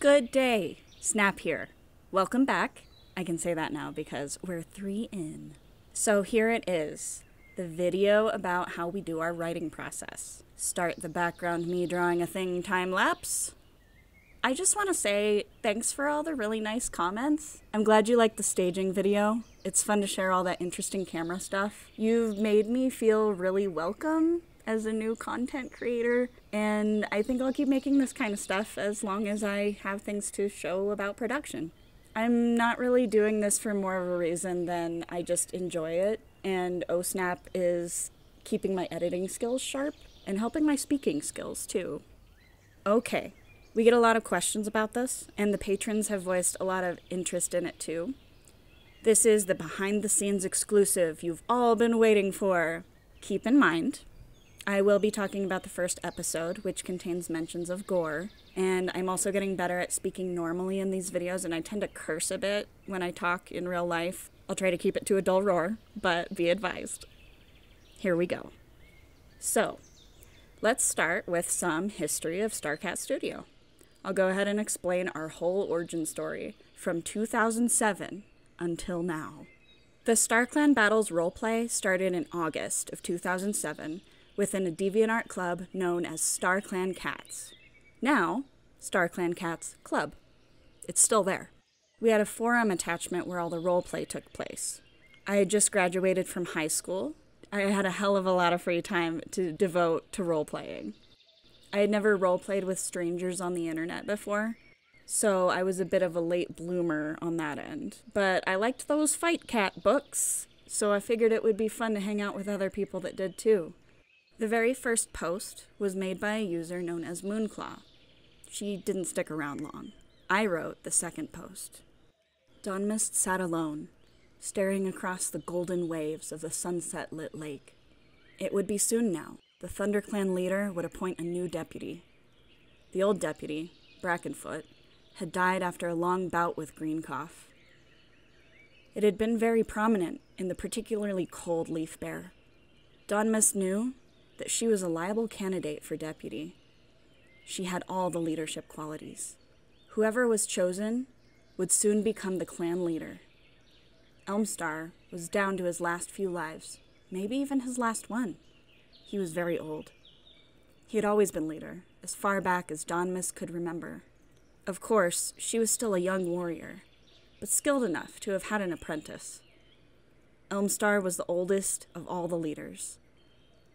Good day. Snap here. Welcome back. I can say that now because we're 3 in. So here it is, the video about how we do our writing process. Start the background me drawing a thing time lapse. I just want to say thanks for all the really nice comments. I'm glad you liked the staging video. It's fun to share all that interesting camera stuff. You've made me feel really welcome as a new content creator, and I think I'll keep making this kind of stuff as long as I have things to show about production. I'm not really doing this for more of a reason than I just enjoy it, and OSnap is keeping my editing skills sharp and helping my speaking skills too. Okay, we get a lot of questions about this, and the patrons have voiced a lot of interest in it too. This is the behind-the-scenes exclusive you've all been waiting for. Keep in mind, I will be talking about the first episode, which contains mentions of gore, and I'm also getting better at speaking normally in these videos, and I tend to curse a bit when I talk in real life. I'll try to keep it to a dull roar, but be advised. Here we go. So, let's start with some history of StarCat Studio. I'll go ahead and explain our whole origin story from 2007 until now. The StarClan Battles roleplay started in August of 2007 within a DeviantArt club known as StarClan Cats. Now, StarClan Cats Club. It's still there. We had a forum attachment where all the roleplay took place. I had just graduated from high school. I had a hell of a lot of free time to devote to roleplaying. I had never roleplayed with strangers on the internet before, so I was a bit of a late bloomer on that end. But I liked those Fight Cat books, so I figured it would be fun to hang out with other people that did too. The very first post was made by a user known as Moonclaw. She didn't stick around long. I wrote the second post. Dawn Mist sat alone, staring across the golden waves of the sunset-lit lake. It would be soon now. The ThunderClan leader would appoint a new deputy. The old deputy, Brackenfoot, had died after a long bout with green cough. It had been very prominent in the particularly cold Leaf Bear. Dawn Mist knew that she was a liable candidate for deputy. She had all the leadership qualities. Whoever was chosen would soon become the clan leader. Elmstar was down to his last few lives, maybe even his last one. He was very old. He had always been leader, as far back as Dawn Mist could remember. Of course, she was still a young warrior, but skilled enough to have had an apprentice. Elmstar was the oldest of all the leaders,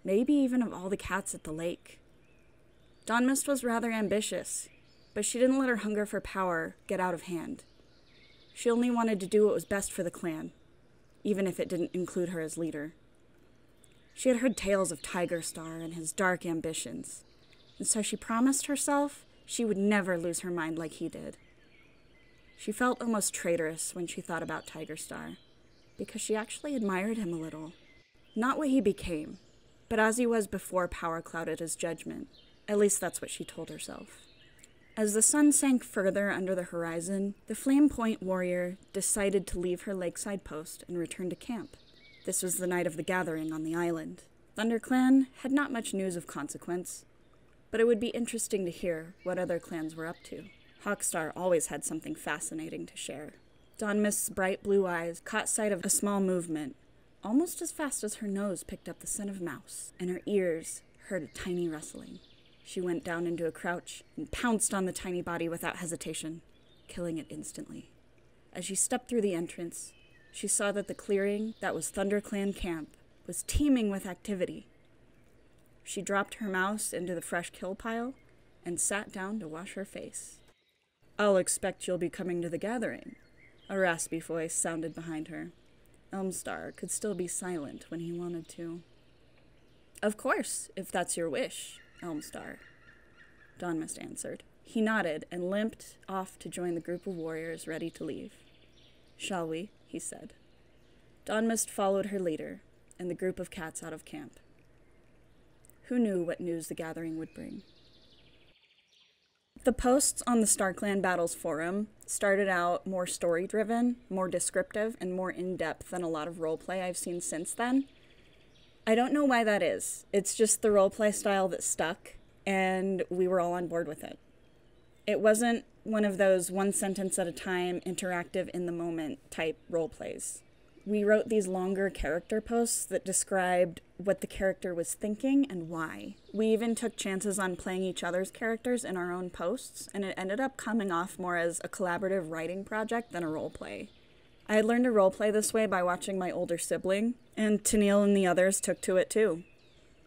maybe even of all the cats at the lake. Dawn Mist was rather ambitious, but she didn't let her hunger for power get out of hand. She only wanted to do what was best for the clan, even if it didn't include her as leader. She had heard tales of Tiger Star and his dark ambitions, and so she promised herself she would never lose her mind like he did. She felt almost traitorous when she thought about Tiger Star, because she actually admired him a little. Not what he became, but as he was before power clouded his judgment. At least that's what she told herself. As the sun sank further under the horizon, the Flame Point warrior decided to leave her lakeside post and return to camp. This was the night of the gathering on the island. ThunderClan had not much news of consequence, but it would be interesting to hear what other clans were up to. Hawkstar always had something fascinating to share. Dawn Mist's bright blue eyes caught sight of a small movement, almost as fast as her nose picked up the scent of mouse, and her ears heard a tiny rustling. She went down into a crouch and pounced on the tiny body without hesitation, killing it instantly. As she stepped through the entrance, she saw that the clearing that was ThunderClan camp was teeming with activity. She dropped her mouse into the fresh kill pile and sat down to wash her face. "I'll expect you'll be coming to the gathering," a raspy voice sounded behind her. Elmstar could still be silent when he wanted to. "Of course, if that's your wish, Elmstar," Dawn Mist answered. He nodded and limped off to join the group of warriors ready to leave. "Shall we?" he said. Dawn Mist followed her leader and the group of cats out of camp. Who knew what news the gathering would bring? The posts on the StarClan Battles forum started out more story-driven, more descriptive, and more in-depth than a lot of roleplay I've seen since then. I don't know why that is. It's just the roleplay style that stuck, and we were all on board with it. It wasn't one of those one sentence at a time, interactive in the moment type role plays. We wrote these longer character posts that described what the character was thinking and why. We even took chances on playing each other's characters in our own posts, and it ended up coming off more as a collaborative writing project than a role play. I had learned to role play this way by watching my older sibling, and Tennille and the others took to it too.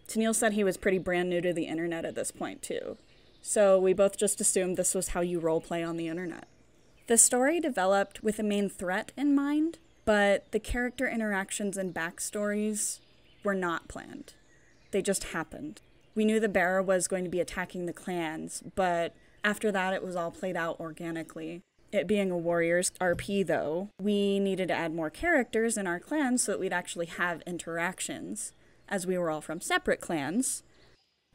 Tennille said he was pretty brand new to the internet at this point too, so we both just assumed this was how you role play on the internet. The story developed with a main threat in mind, but the character interactions and backstories were not planned. They just happened. We knew the bearer was going to be attacking the clans, but after that it was all played out organically. It being a Warriors RP though, we needed to add more characters in our clans so that we'd actually have interactions, as we were all from separate clans.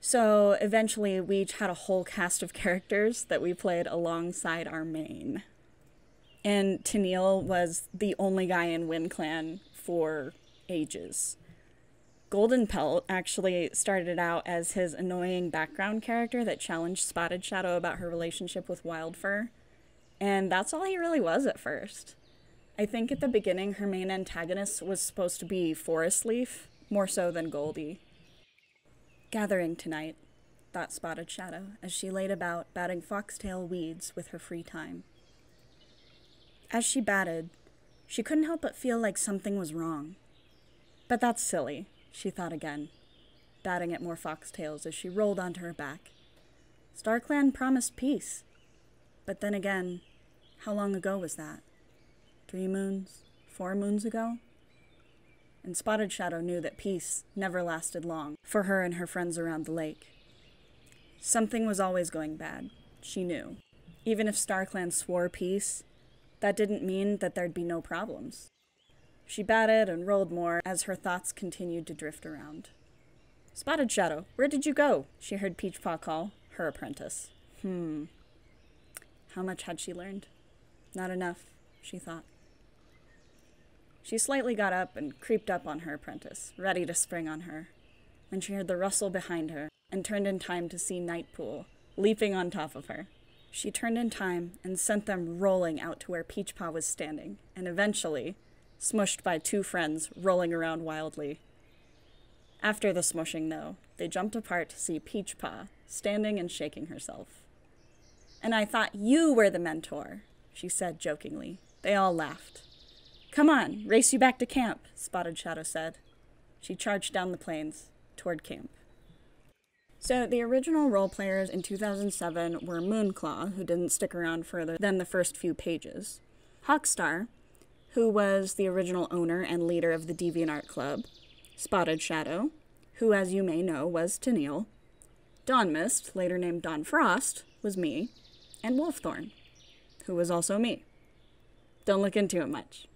So eventually we each had a whole cast of characters that we played alongside our main. And Tennille was the only guy in Wind Clan for ages. Golden Pelt actually started out as his annoying background character that challenged Spotted Shadow about her relationship with Wildfur. And that's all he really was at first. I think at the beginning her main antagonist was supposed to be Forest Leaf, more so than Goldie. Gathering tonight, thought Spotted Shadow, as she laid about batting foxtail weeds with her free time. As she batted, she couldn't help but feel like something was wrong. But that's silly, she thought again, batting at more foxtails as she rolled onto her back. StarClan promised peace. But then again, how long ago was that? 3 moons? 4 moons ago? And Spotted Shadow knew that peace never lasted long for her and her friends around the lake. Something was always going bad, she knew. Even if StarClan swore peace, that didn't mean that there'd be no problems. She batted and rolled more as her thoughts continued to drift around. Spotted Shadow, where did you go? She heard Peachpaw call, her apprentice. How much had she learned? Not enough, she thought. She slightly got up and creeped up on her apprentice, ready to spring on her, when she heard the rustle behind her and turned in time to see Nightpool leaping on top of her. She turned in time and sent them rolling out to where Peachpaw was standing, and eventually smushed by 2 friends rolling around wildly. After the smushing, though, they jumped apart to see Peachpaw standing and shaking herself. And I thought you were the mentor, she said jokingly. They all laughed. Come on, race you back to camp, Spotted Shadow said. She charged down the plains toward camp. So the original role players in 2007 were Moonclaw, who didn't stick around further than the first few pages, Hawkstar, who was the original owner and leader of the DeviantArt Club, Spotted Shadow, who, as you may know, was Tennille, Dawnmist, later named Dawn Frost, was me, and Wolfthorn, who was also me. Don't look into it much.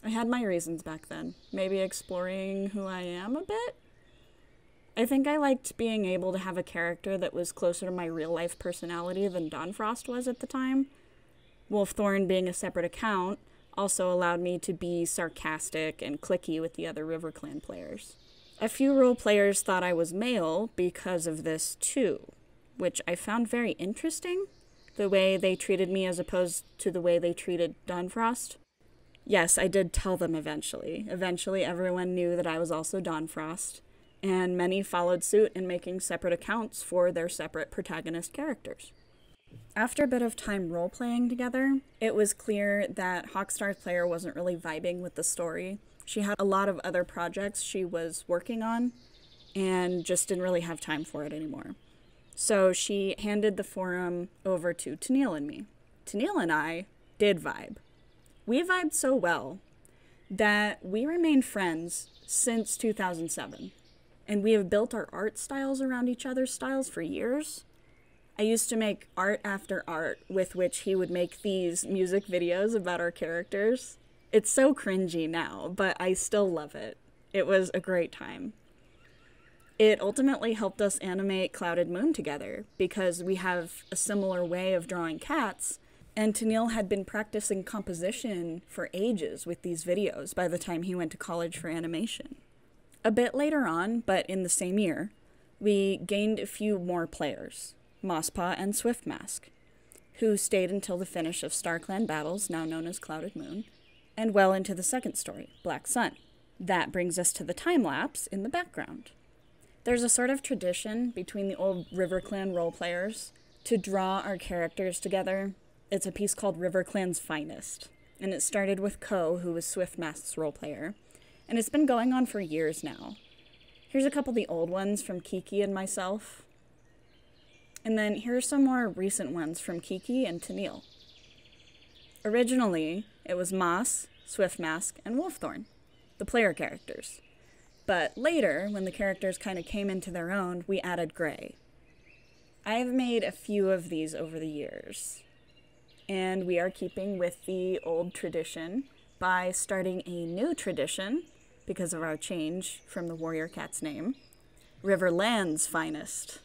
I had my reasons back then, maybe exploring who I am a bit. I think I liked being able to have a character that was closer to my real-life personality than Dawn Frost was at the time. Wolfthorn, being a separate account, also allowed me to be sarcastic and cliquey with the other River Clan players. A few role players thought I was male because of this too, which I found very interesting, the way they treated me as opposed to the way they treated Dawn Frost. Yes, I did tell them eventually. Eventually everyone knew that I was also Dawn Frost, and many followed suit in making separate accounts for their separate protagonist characters. After a bit of time role-playing together, it was clear that Hawkstar's player wasn't really vibing with the story. She had a lot of other projects she was working on, and just didn't really have time for it anymore. So she handed the forum over to Tennille and me. Tennille and I did vibe. We vibed so well that we remained friends since 2007. And we have built our art styles around each other's styles for years. I used to make art after art with which he would make these music videos about our characters. It's so cringy now, but I still love it. It was a great time. It ultimately helped us animate Clouded Moon together because we have a similar way of drawing cats, and Tennille had been practicing composition for ages with these videos by the time he went to college for animation. A bit later on, but in the same year, we gained a few more players, Mosspaw and Swiftmask, who stayed until the finish of StarClan battles, now known as Clouded Moon, and well into the second story, Black Sun. That brings us to the time lapse in the background. There's a sort of tradition between the old RiverClan roleplayers to draw our characters together. It's a piece called RiverClan's Finest, and it started with Ko, who was Swiftmask's roleplayer, and it's been going on for years now. Here's a couple of the old ones from Kiki and myself, and then here are some more recent ones from Kiki and Tennille. Originally, it was Moss, Swiftmask, and Wolfthorn, the player characters. But later, when the characters kind of came into their own, we added Gray. I've made a few of these over the years, and we are keeping with the old tradition by starting a new tradition, because of our change from the warrior cat's name, Riverland's Finest.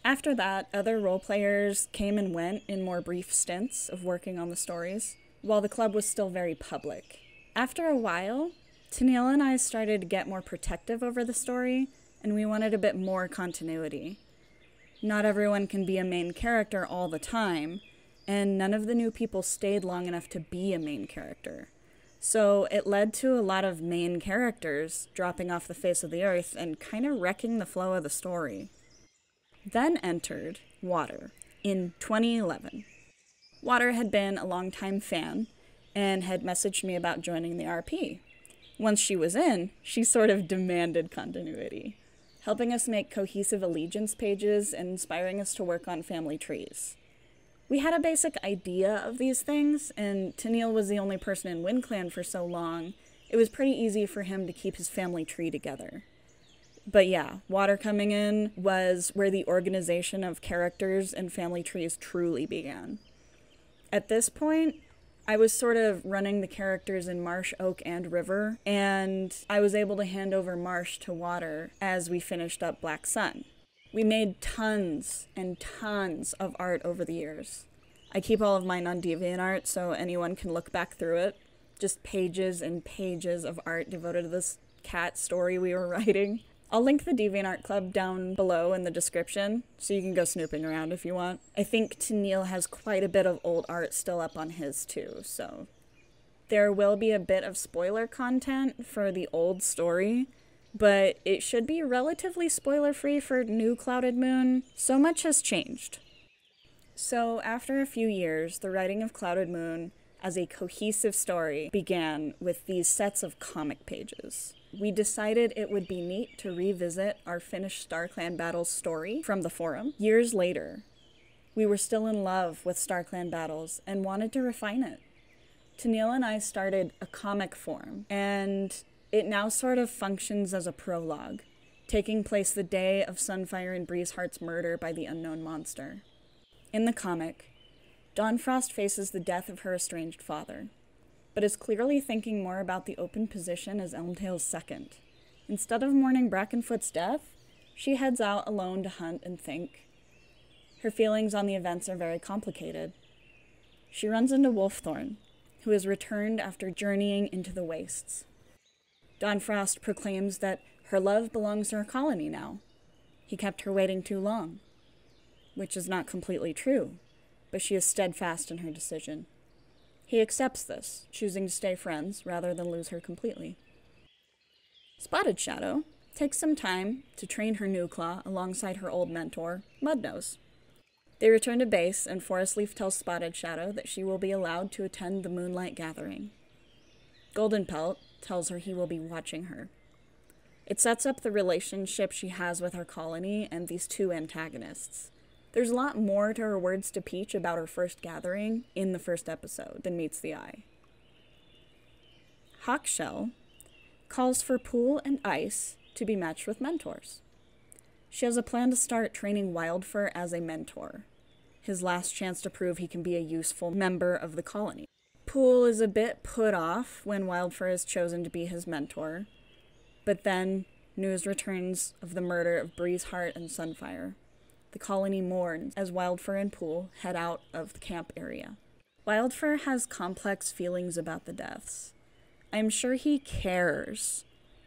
After that, other role players came and went in more brief stints of working on the stories, while the club was still very public. After a while, Tennille and I started to get more protective over the story, and we wanted a bit more continuity. Not everyone can be a main character all the time, and none of the new people stayed long enough to be a main character. So it led to a lot of main characters dropping off the face of the earth and kind of wrecking the flow of the story. Then entered Water in 2011. Water had been a longtime fan and had messaged me about joining the RP. Once she was in, she sort of demanded continuity, helping us make cohesive allegiance pages and inspiring us to work on family trees. We had a basic idea of these things, and Tennille was the only person in WindClan for so long, it was pretty easy for him to keep his family tree together. But yeah, Water coming in was where the organization of characters and family trees truly began. At this point, I was sort of running the characters in Marsh, Oak, and River, and I was able to hand over Marsh to Water as we finished up Black Sun. We made tons and tons of art over the years. I keep all of mine on DeviantArt so anyone can look back through it. Just pages and pages of art devoted to this cat story we were writing. I'll link the DeviantArt Club down below in the description, so you can go snooping around if you want. I think Tennille has quite a bit of old art still up on his too, so there will be a bit of spoiler content for the old story, but it should be relatively spoiler-free for new Clouded Moon. So much has changed. So after a few years, the writing of Clouded Moon as a cohesive story began with these sets of comic pages. We decided it would be neat to revisit our finished StarClan Battles story from the forum. Years later, we were still in love with StarClan Battles and wanted to refine it. Tennille and I started a comic form, and it now sort of functions as a prologue, taking place the day of Sunfire and Breezeheart's murder by the unknown monster. In the comic, Dawnfrost faces the death of her estranged father, but is clearly thinking more about the open position as Elmtail's second. Instead of mourning Brackenfoot's death, she heads out alone to hunt and think. Her feelings on the events are very complicated. She runs into Wolfthorn, who has returned after journeying into the wastes. Dawnfrost proclaims that her love belongs to her colony now. He kept her waiting too long, which is not completely true, but she is steadfast in her decision. He accepts this, choosing to stay friends rather than lose her completely. Spotted Shadow takes some time to train her new claw alongside her old mentor, Mudnose. They return to base, and Forestleaf tells Spotted Shadow that she will be allowed to attend the Moonlight Gathering. Goldenpelt tells her he will be watching her. It sets up the relationship she has with her colony and these two antagonists. There's a lot more to her words to Peach about her first gathering in the first episode than meets the eye. Hawkshell calls for Pool and Ice to be matched with mentors. She has a plan to start training Wildfur as a mentor, his last chance to prove he can be a useful member of the colony. Pool is a bit put off when Wildfur is chosen to be his mentor, but then news returns of the murder of Breezeheart and Sunfire. The colony mourns as Wildfur and Pool head out of the camp area. Wildfur has complex feelings about the deaths. I'm sure he cares,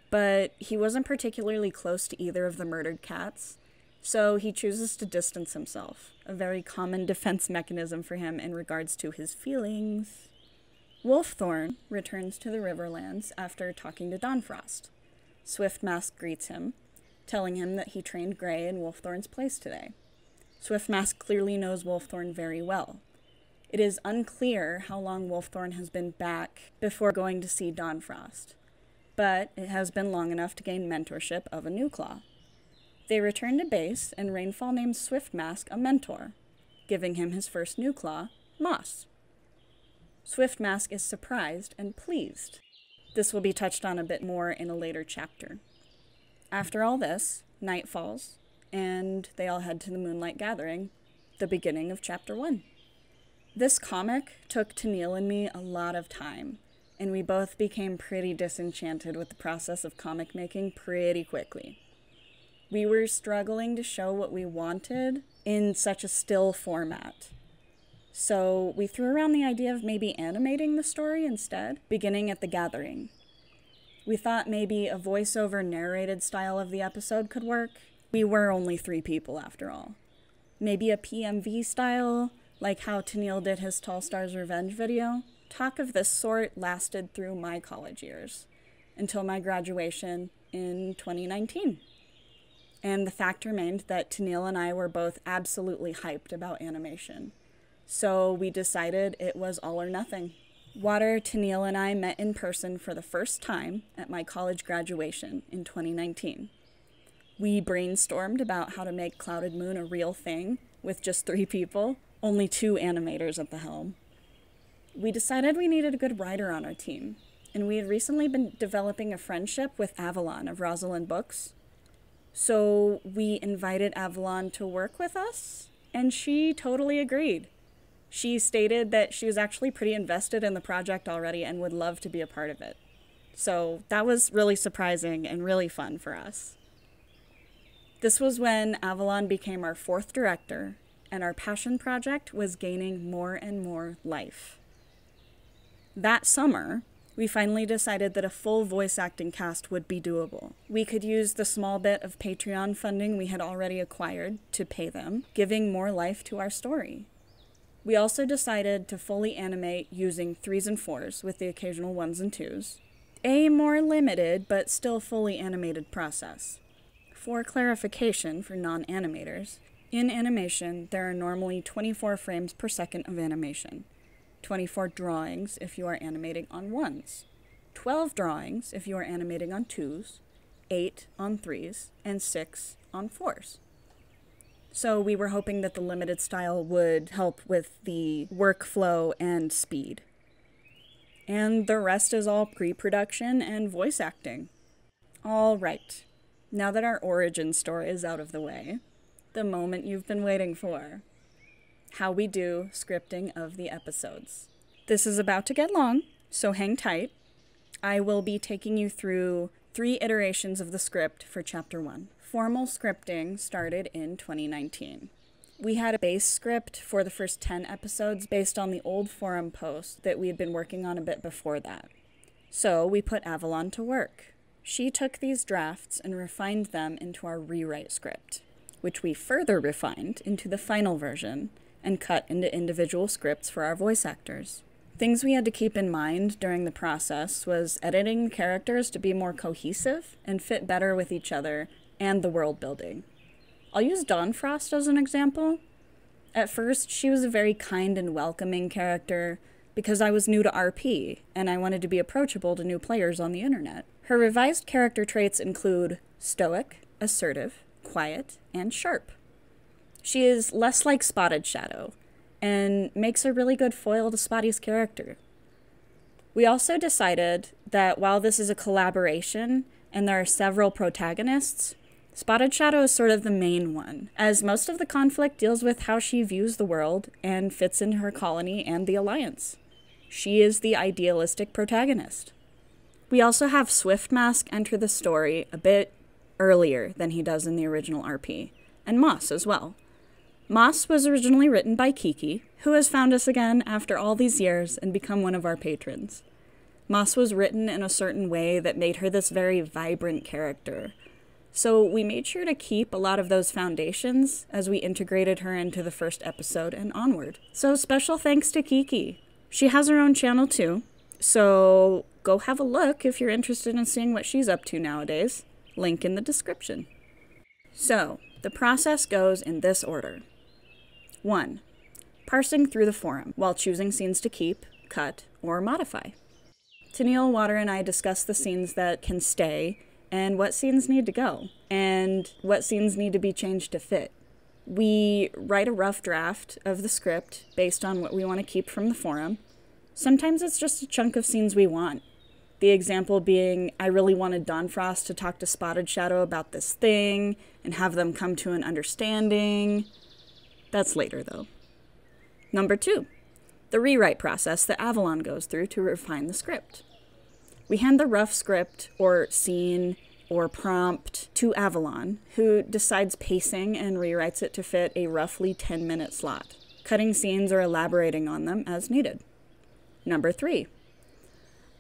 but he wasn't particularly close to either of the murdered cats, So he chooses to distance himself, a very common defense mechanism for him in regards to his feelings. Wolfthorn returns to the Riverlands after talking to Dawnfrost. Swiftmask greets him, telling him that he trained Grey in Wolfthorn's place today. Swiftmask clearly knows Wolfthorn very well. It is unclear how long Wolfthorn has been back before going to see Dawnfrost, but it has been long enough to gain mentorship of a new Claw. They return to base, and Rainfall names Swiftmask a mentor, giving him his first new Claw, Moss. Swiftmask is surprised and pleased. This will be touched on a bit more in a later chapter. After all this, night falls, and they all head to the Moonlight Gathering, the beginning of Chapter 1. This comic took Tennille and me a lot of time, and we both became pretty disenchanted with the process of comic making pretty quickly. We were struggling to show what we wanted in such a still format. So we threw around the idea of maybe animating the story instead, beginning at the gathering. We thought maybe a voiceover narrated style of the episode could work. We were only 3 people after all. Maybe a PMV style, like how Tennille did his Tall Stars Revenge video. Talk of this sort lasted through my college years, until my graduation in 2019. And the fact remained that Tennille and I were both absolutely hyped about animation. So we decided it was all or nothing. Water, Tennille, and I met in person for the first time at my college graduation in 2019. We brainstormed about how to make Clouded Moon a real thing with just 3 people, only 2 animators at the helm. We decided we needed a good writer on our team, and we had recently been developing a friendship with Avalon of Rosalind Books. So we invited Avalon to work with us, and she totally agreed. She stated that she was actually pretty invested in the project already and would love to be a part of it. So that was really surprising and really fun for us. This was when Avalon became our 4th director, and our passion project was gaining more and more life. That summer, we finally decided that a full voice acting cast would be doable. We could use the small bit of Patreon funding we had already acquired to pay them, giving more life to our story. We also decided to fully animate using 3s and 4s with the occasional 1s and 2s. A more limited but still fully animated process. For clarification for non-animators, in animation there are normally 24 frames per second of animation, 24 drawings if you are animating on 1s, 12 drawings if you are animating on 2s, 8 on 3s, and 6 on 4s. So we were hoping that the limited style would help with the workflow and speed. And the rest is all pre-production and voice acting. All right, now that our origin story is out of the way, the moment you've been waiting for. How we do scripting of the episodes. This is about to get long, so hang tight. I will be taking you through 3 iterations of the script for Chapter 1. Formal scripting started in 2019. We had a base script for the first 10 episodes based on the old forum post that we had been working on a bit before that. So we put Avalon to work. She took these drafts and refined them into our rewrite script, which we further refined into the final version and cut into individual scripts for our voice actors. Things we had to keep in mind during the process was editing characters to be more cohesive and fit better with each other and the world building. I'll use Dawnfrost as an example. At first, she was a very kind and welcoming character because I was new to RP and I wanted to be approachable to new players on the internet. Her revised character traits include stoic, assertive, quiet, and sharp. She is less like Spotted Shadow and makes a really good foil to Spotty's character. We also decided that while this is a collaboration and there are several protagonists, Spotted Shadow is sort of the main one, as most of the conflict deals with how she views the world and fits into her colony and the Alliance. She is the idealistic protagonist. We also have Swiftmask enter the story a bit earlier than he does in the original RP, and Moss as well. Moss was originally written by Kiki, who has found us again after all these years and become one of our patrons. Moss was written in a certain way that made her this very vibrant character, So we made sure to keep a lot of those foundations as we integrated her into the first episode and onward. So special thanks to Kiki. She has her own channel too, so go have a look if you're interested in seeing what she's up to nowadays. Link in the description. So, the process goes in this order. 1. Parsing through the forum while choosing scenes to keep, cut, or modify. Tennille, Water, and I discuss the scenes that can stay and what scenes need to go, and what scenes need to be changed to fit. We write a rough draft of the script based on what we want to keep from the forum. Sometimes it's just a chunk of scenes we want. The example being, I really wanted Dawn Frost to talk to Spotted Shadow about this thing and have them come to an understanding. That's later, though. Number 2, the rewrite process that Avalon goes through to refine the script. We hand the rough script, or scene, or prompt to Avalon, who decides pacing and rewrites it to fit a roughly 10-minute slot, cutting scenes or elaborating on them as needed. Number 3,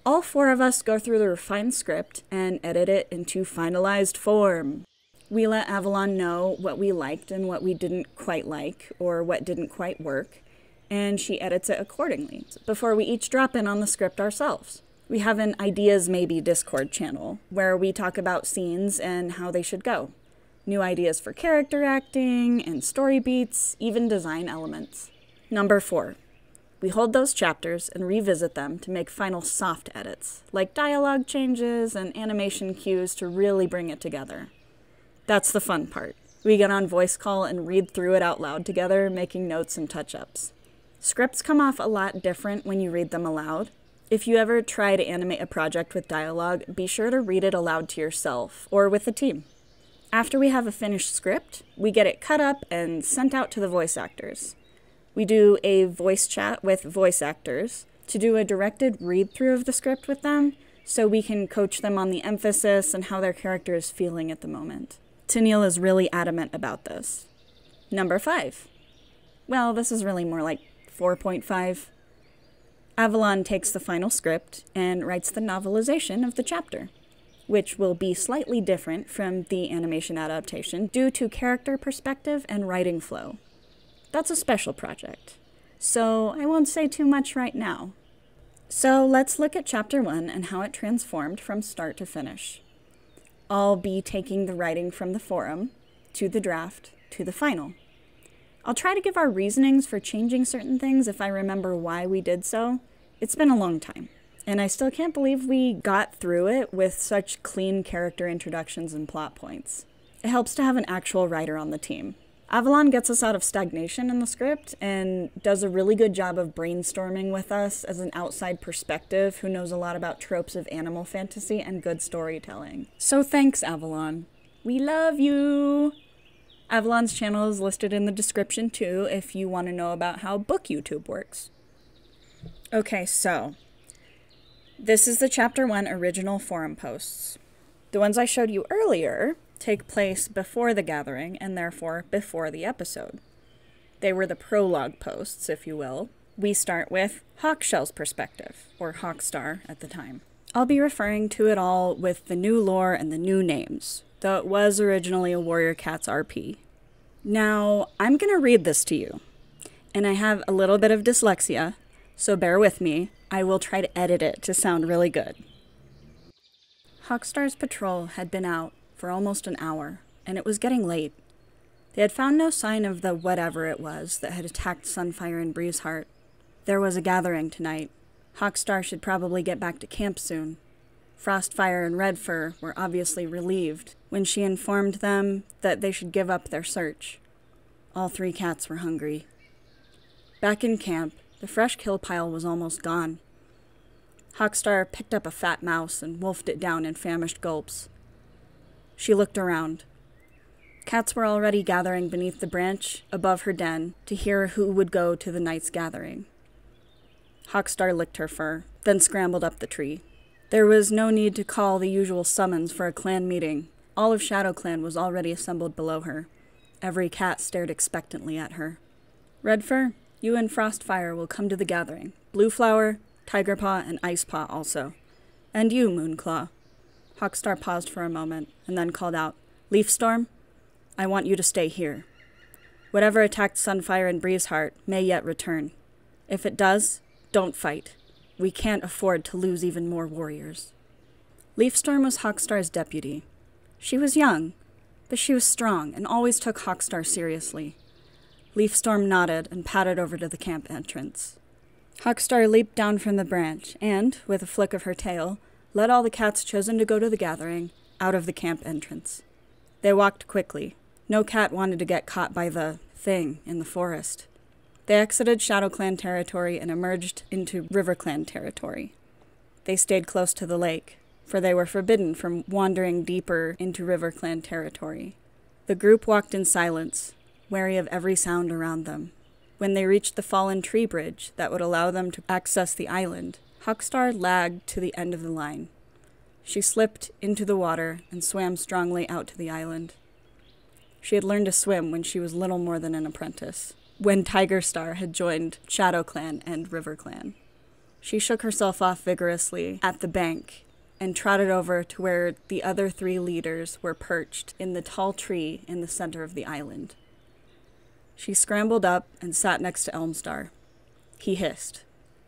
all 4 of us go through the refined script and edit it into finalized form. We let Avalon know what we liked and what we didn't quite like, or what didn't quite work, and she edits it accordingly, before we each drop in on the script ourselves. We have an Ideas Maybe Discord channel, where we talk about scenes and how they should go. New ideas for character acting and story beats, even design elements. Number 4. We hold those chapters and revisit them to make final soft edits, like dialogue changes and animation cues to really bring it together. That's the fun part. We get on voice call and read through it out loud together, making notes and touch-ups. Scripts come off a lot different when you read them aloud. If you ever try to animate a project with dialogue, be sure to read it aloud to yourself, or with the team. After we have a finished script, we get it cut up and sent out to the voice actors. We do a voice chat with voice actors to do a directed read-through of the script with them, so we can coach them on the emphasis and how their character is feeling at the moment. Tennille is really adamant about this. Number 5. Well, this is really more like 4.5. Avalon takes the final script and writes the novelization of the chapter, which will be slightly different from the animation adaptation due to character perspective and writing flow. That's a special project, so I won't say too much right now. So let's look at Chapter 1 and how it transformed from start to finish. I'll be taking the writing from the forum, to the draft, to the final. I'll try to give our reasonings for changing certain things if I remember why we did so. It's been a long time, and I still can't believe we got through it with such clean character introductions and plot points. It helps to have an actual writer on the team. Avalon gets us out of stagnation in the script and does a really good job of brainstorming with us as an outside perspective who knows a lot about tropes of animal fantasy and good storytelling. So thanks, Avalon. We love you! Avalon's channel is listed in the description too if you want to know about how book YouTube works. Okay, so this is the Chapter 1 original forum posts. The ones I showed you earlier take place before the gathering and therefore before the episode. They were the prologue posts, if you will. We start with Hawkshell's perspective, or Hawkstar at the time. I'll be referring to it all with the new lore and the new names, though it was originally a Warrior Cats RP. Now, I'm going to read this to you, and I have a little bit of dyslexia, so bear with me. I will try to edit it to sound really good. Hawkstar's patrol had been out for almost an hour, and it was getting late. They had found no sign of the whatever it was that had attacked Sunfire and Breezeheart. There was a gathering tonight. Hawkstar should probably get back to camp soon. Frostfire and Redfur were obviously relieved when she informed them that they should give up their search. All 3 cats were hungry. Back in camp, the fresh kill pile was almost gone. Hawkstar picked up a fat mouse and wolfed it down in famished gulps. She looked around. Cats were already gathering beneath the branch above her den to hear who would go to the night's gathering. Hawkstar licked her fur, then scrambled up the tree. There was no need to call the usual summons for a clan meeting. All of ShadowClan was already assembled below her. Every cat stared expectantly at her. Redfur, you and Frostfire will come to the gathering. Blueflower, Tigerpaw, and Icepaw also. And you, Moonclaw. Hawkstar paused for a moment, and then called out, Leafstorm, I want you to stay here. Whatever attacked Sunfire and Breezeheart may yet return. If it does, don't fight. We can't afford to lose even more warriors. Leafstorm was Hawkstar's deputy. She was young, but she was strong and always took Hawkstar seriously. Leafstorm nodded and padded over to the camp entrance. Hawkstar leaped down from the branch and, with a flick of her tail, led all the cats chosen to go to the gathering out of the camp entrance. They walked quickly. No cat wanted to get caught by the thing in the forest. They exited ShadowClan territory and emerged into RiverClan territory. They stayed close to the lake, for they were forbidden from wandering deeper into RiverClan territory. The group walked in silence, wary of every sound around them. When they reached the fallen tree bridge that would allow them to access the island, Hawkstar lagged to the end of the line. She slipped into the water and swam strongly out to the island. She had learned to swim when she was little more than an apprentice, when Tigerstar had joined ShadowClan and RiverClan. She shook herself off vigorously at the bank and trotted over to where the other 3 leaders were perched in the tall tree in the center of the island. She scrambled up and sat next to Elmstar. He hissed.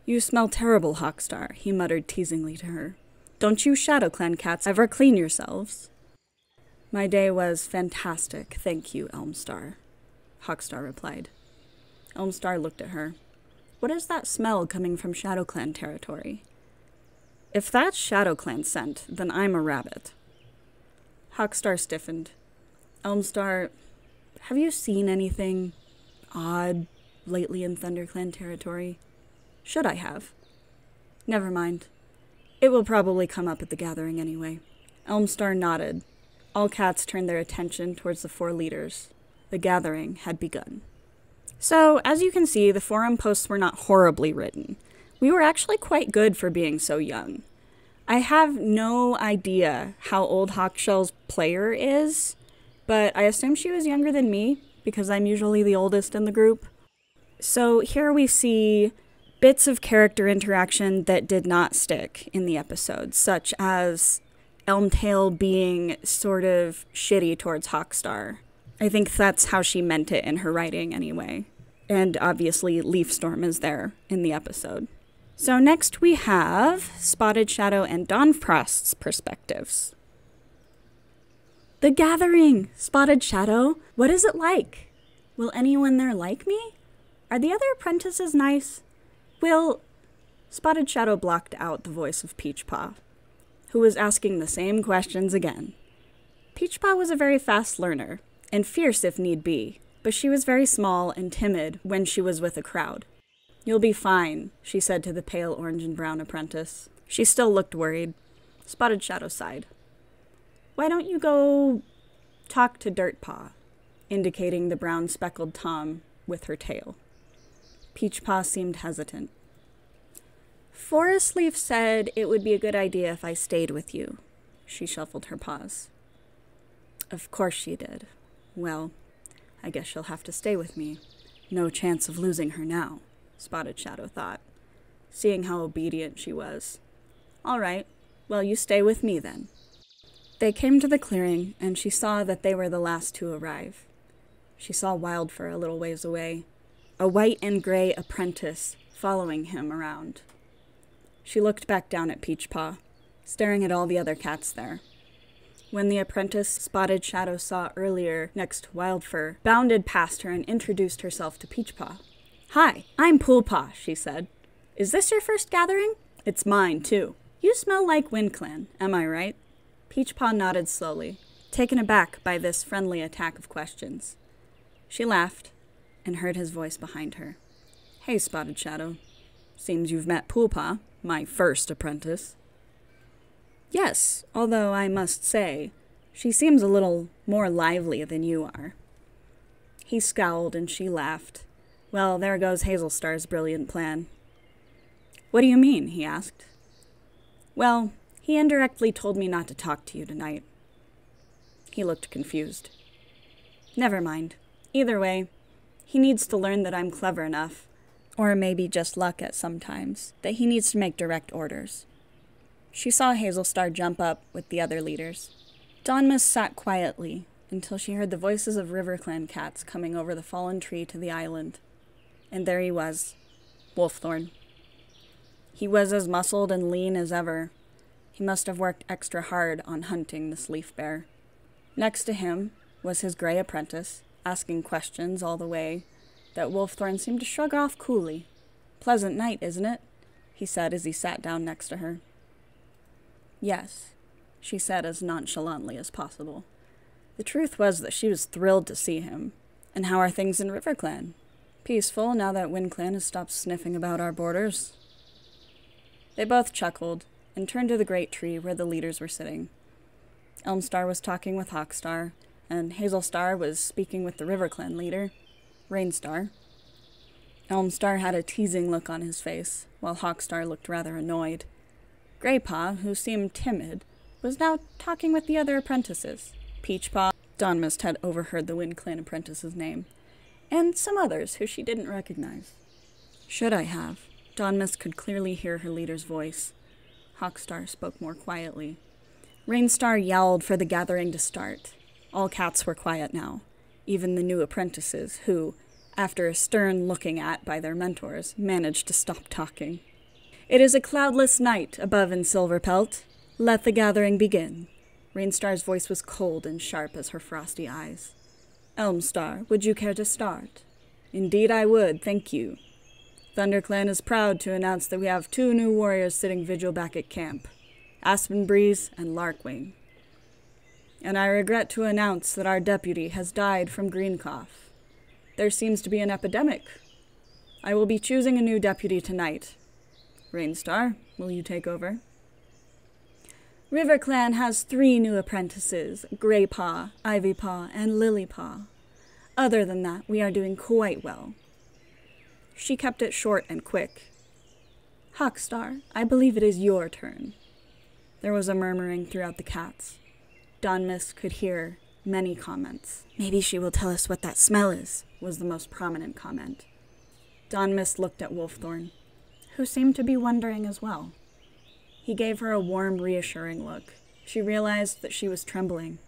"You smell terrible, Hawkstar," he muttered teasingly to her. "Don't you ShadowClan cats ever clean yourselves?" "My day was fantastic, thank you, Elmstar," Hawkstar replied. Elmstar looked at her. "What is that smell coming from ShadowClan territory?" "If that's ShadowClan scent, then I'm a rabbit." Hawkstar stiffened. "Elmstar, have you seen anything odd lately in ThunderClan territory?" "Should I have?" "Never mind. It will probably come up at the gathering anyway." Elmstar nodded. All cats turned their attention towards the 4 leaders. The gathering had begun. So, as you can see, the forum posts were not horribly written. We were actually quite good for being so young. I have no idea how old Hawkshell's player is, but I assume she was younger than me, because I'm usually the oldest in the group. So here we see bits of character interaction that did not stick in the episode, such as Elmtail being sort of shitty towards Hawkstar. I think that's how she meant it in her writing anyway. And obviously Leafstorm is there in the episode. So next we have Spotted Shadow and Dawnfrost's perspectives. The gathering! Spotted Shadow, what is it like? Will anyone there like me? Are the other apprentices nice? Spotted Shadow blocked out the voice of Peachpaw, who was asking the same questions again. Peachpaw was a very fast learner, and fierce if need be, but she was very small and timid when she was with a crowd. "You'll be fine," she said to the pale orange and brown apprentice. She still looked worried. Spotted Shadow sighed. "Why don't you go talk to Dirtpaw?" indicating the brown speckled tom with her tail. Peachpaw seemed hesitant. "Forest Leaf said it would be a good idea if I stayed with you." She shuffled her paws. "Of course she did. Well, I guess she'll have to stay with me. No chance of losing her now," Spotted Shadow thought, seeing how obedient she was. "All right, well, you stay with me then." They came to the clearing, and she saw that they were the last to arrive. She saw Wildfur a little ways away, a white and gray apprentice following him around. She looked back down at Peachpaw, staring at all the other cats there. When the apprentice Spotted Shadow saw earlier next to Wildfur bounded past her and introduced herself to Peachpaw. "Hi, I'm Poolpaw," she said. "Is this your first gathering?" "It's mine, too." "You smell like WindClan, am I right?" Peachpaw nodded slowly, taken aback by this friendly attack of questions. She laughed and heard his voice behind her. "Hey, Spotted Shadow. Seems you've met Poolpaw, my first apprentice." "Yes, although I must say, she seems a little more lively than you are." He scowled and she laughed. Well, there goes Hazelstar's brilliant plan. "What do you mean?" he asked. "Well, he indirectly told me not to talk to you tonight." He looked confused. "Never mind. Either way, he needs to learn that I'm clever enough, or maybe just luck at some times, that he needs to make direct orders." She saw Hazelstar jump up with the other leaders. Dawnmus sat quietly, until she heard the voices of RiverClan cats coming over the fallen tree to the island. And there he was, Wolfthorn. He was as muscled and lean as ever. He must have worked extra hard on hunting this leaf bear. Next to him was his gray apprentice, asking questions all the way that Wolfthorn seemed to shrug off coolly. "Pleasant night, isn't it?" he said as he sat down next to her. "Yes," she said as nonchalantly as possible. The truth was that she was thrilled to see him. "And how are things in RiverClan? Peaceful now that WindClan has stopped sniffing about our borders?" They both chuckled and turned to the great tree where the leaders were sitting. Elmstar was talking with Hawkstar, and Hazelstar was speaking with the RiverClan leader, Rainstar. Elmstar had a teasing look on his face, while Hawkstar looked rather annoyed. Greypaw, who seemed timid, was now talking with the other apprentices. Peachpaw, Dawnmist had overheard the WindClan apprentice's name, and some others who she didn't recognize. "Should I have?" Dawnmist could clearly hear her leader's voice. Hawkstar spoke more quietly. Rainstar yowled for the gathering to start. All cats were quiet now, even the new apprentices who, after a stern looking at by their mentors, managed to stop talking. "It is a cloudless night above in Silverpelt. Let the gathering begin." Rainstar's voice was cold and sharp as her frosty eyes. "Elmstar, would you care to start?" "Indeed I would, thank you. ThunderClan is proud to announce that we have 2 new warriors sitting vigil back at camp, Aspen Breeze and Larkwing. And I regret to announce that our deputy has died from green cough. There seems to be an epidemic. I will be choosing a new deputy tonight. Rainstar, will you take over?" "RiverClan has 3 new apprentices, Greypaw, Ivypaw, and Lilypaw. Other than that, we are doing quite well." She kept it short and quick. "Hawkstar, I believe it is your turn." There was a murmuring throughout the cats. Dawnmist could hear many comments. "Maybe she will tell us what that smell is," was the most prominent comment. Dawnmist looked at Wolfthorn, who seemed to be wondering as well. He gave her a warm, reassuring look. She realized that she was trembling.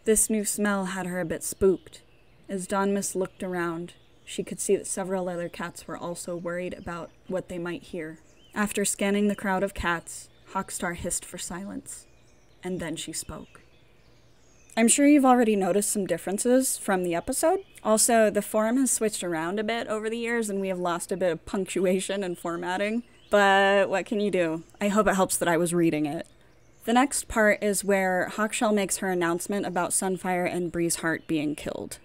This new smell had her a bit spooked. As Dawnmist looked around, she could see that several other cats were also worried about what they might hear. After scanning the crowd of cats, Hawkstar hissed for silence, and then she spoke. "I'm sure you've already noticed some differences from the episode. Also, the forum has switched around a bit over the years, and we have lost a bit of punctuation and formatting. But what can you do? I hope it helps that I was reading it." The next part is where Hawkshell makes her announcement about Sunfire and Breezeheart being killed.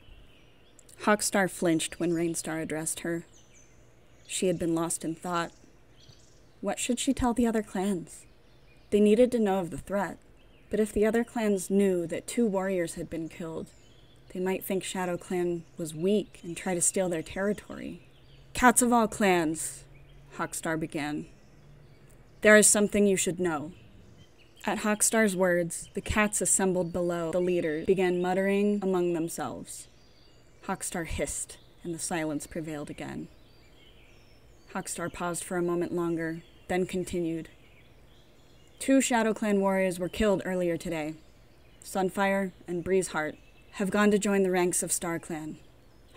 Hawkstar flinched when Rainstar addressed her. She had been lost in thought. What should she tell the other clans? They needed to know of the threat, but if the other clans knew that 2 warriors had been killed, they might think Shadow Clan was weak and try to steal their territory. "Cats of all clans," Hawkstar began, "there is something you should know." At Hawkstar's words, the cats assembled below the leaders began muttering among themselves. Hawkstar hissed, and the silence prevailed again. Hawkstar paused for a moment longer, then continued. 2 Shadow Clan warriors were killed earlier today. Sunfire and Breezeheart have gone to join the ranks of Star Clan.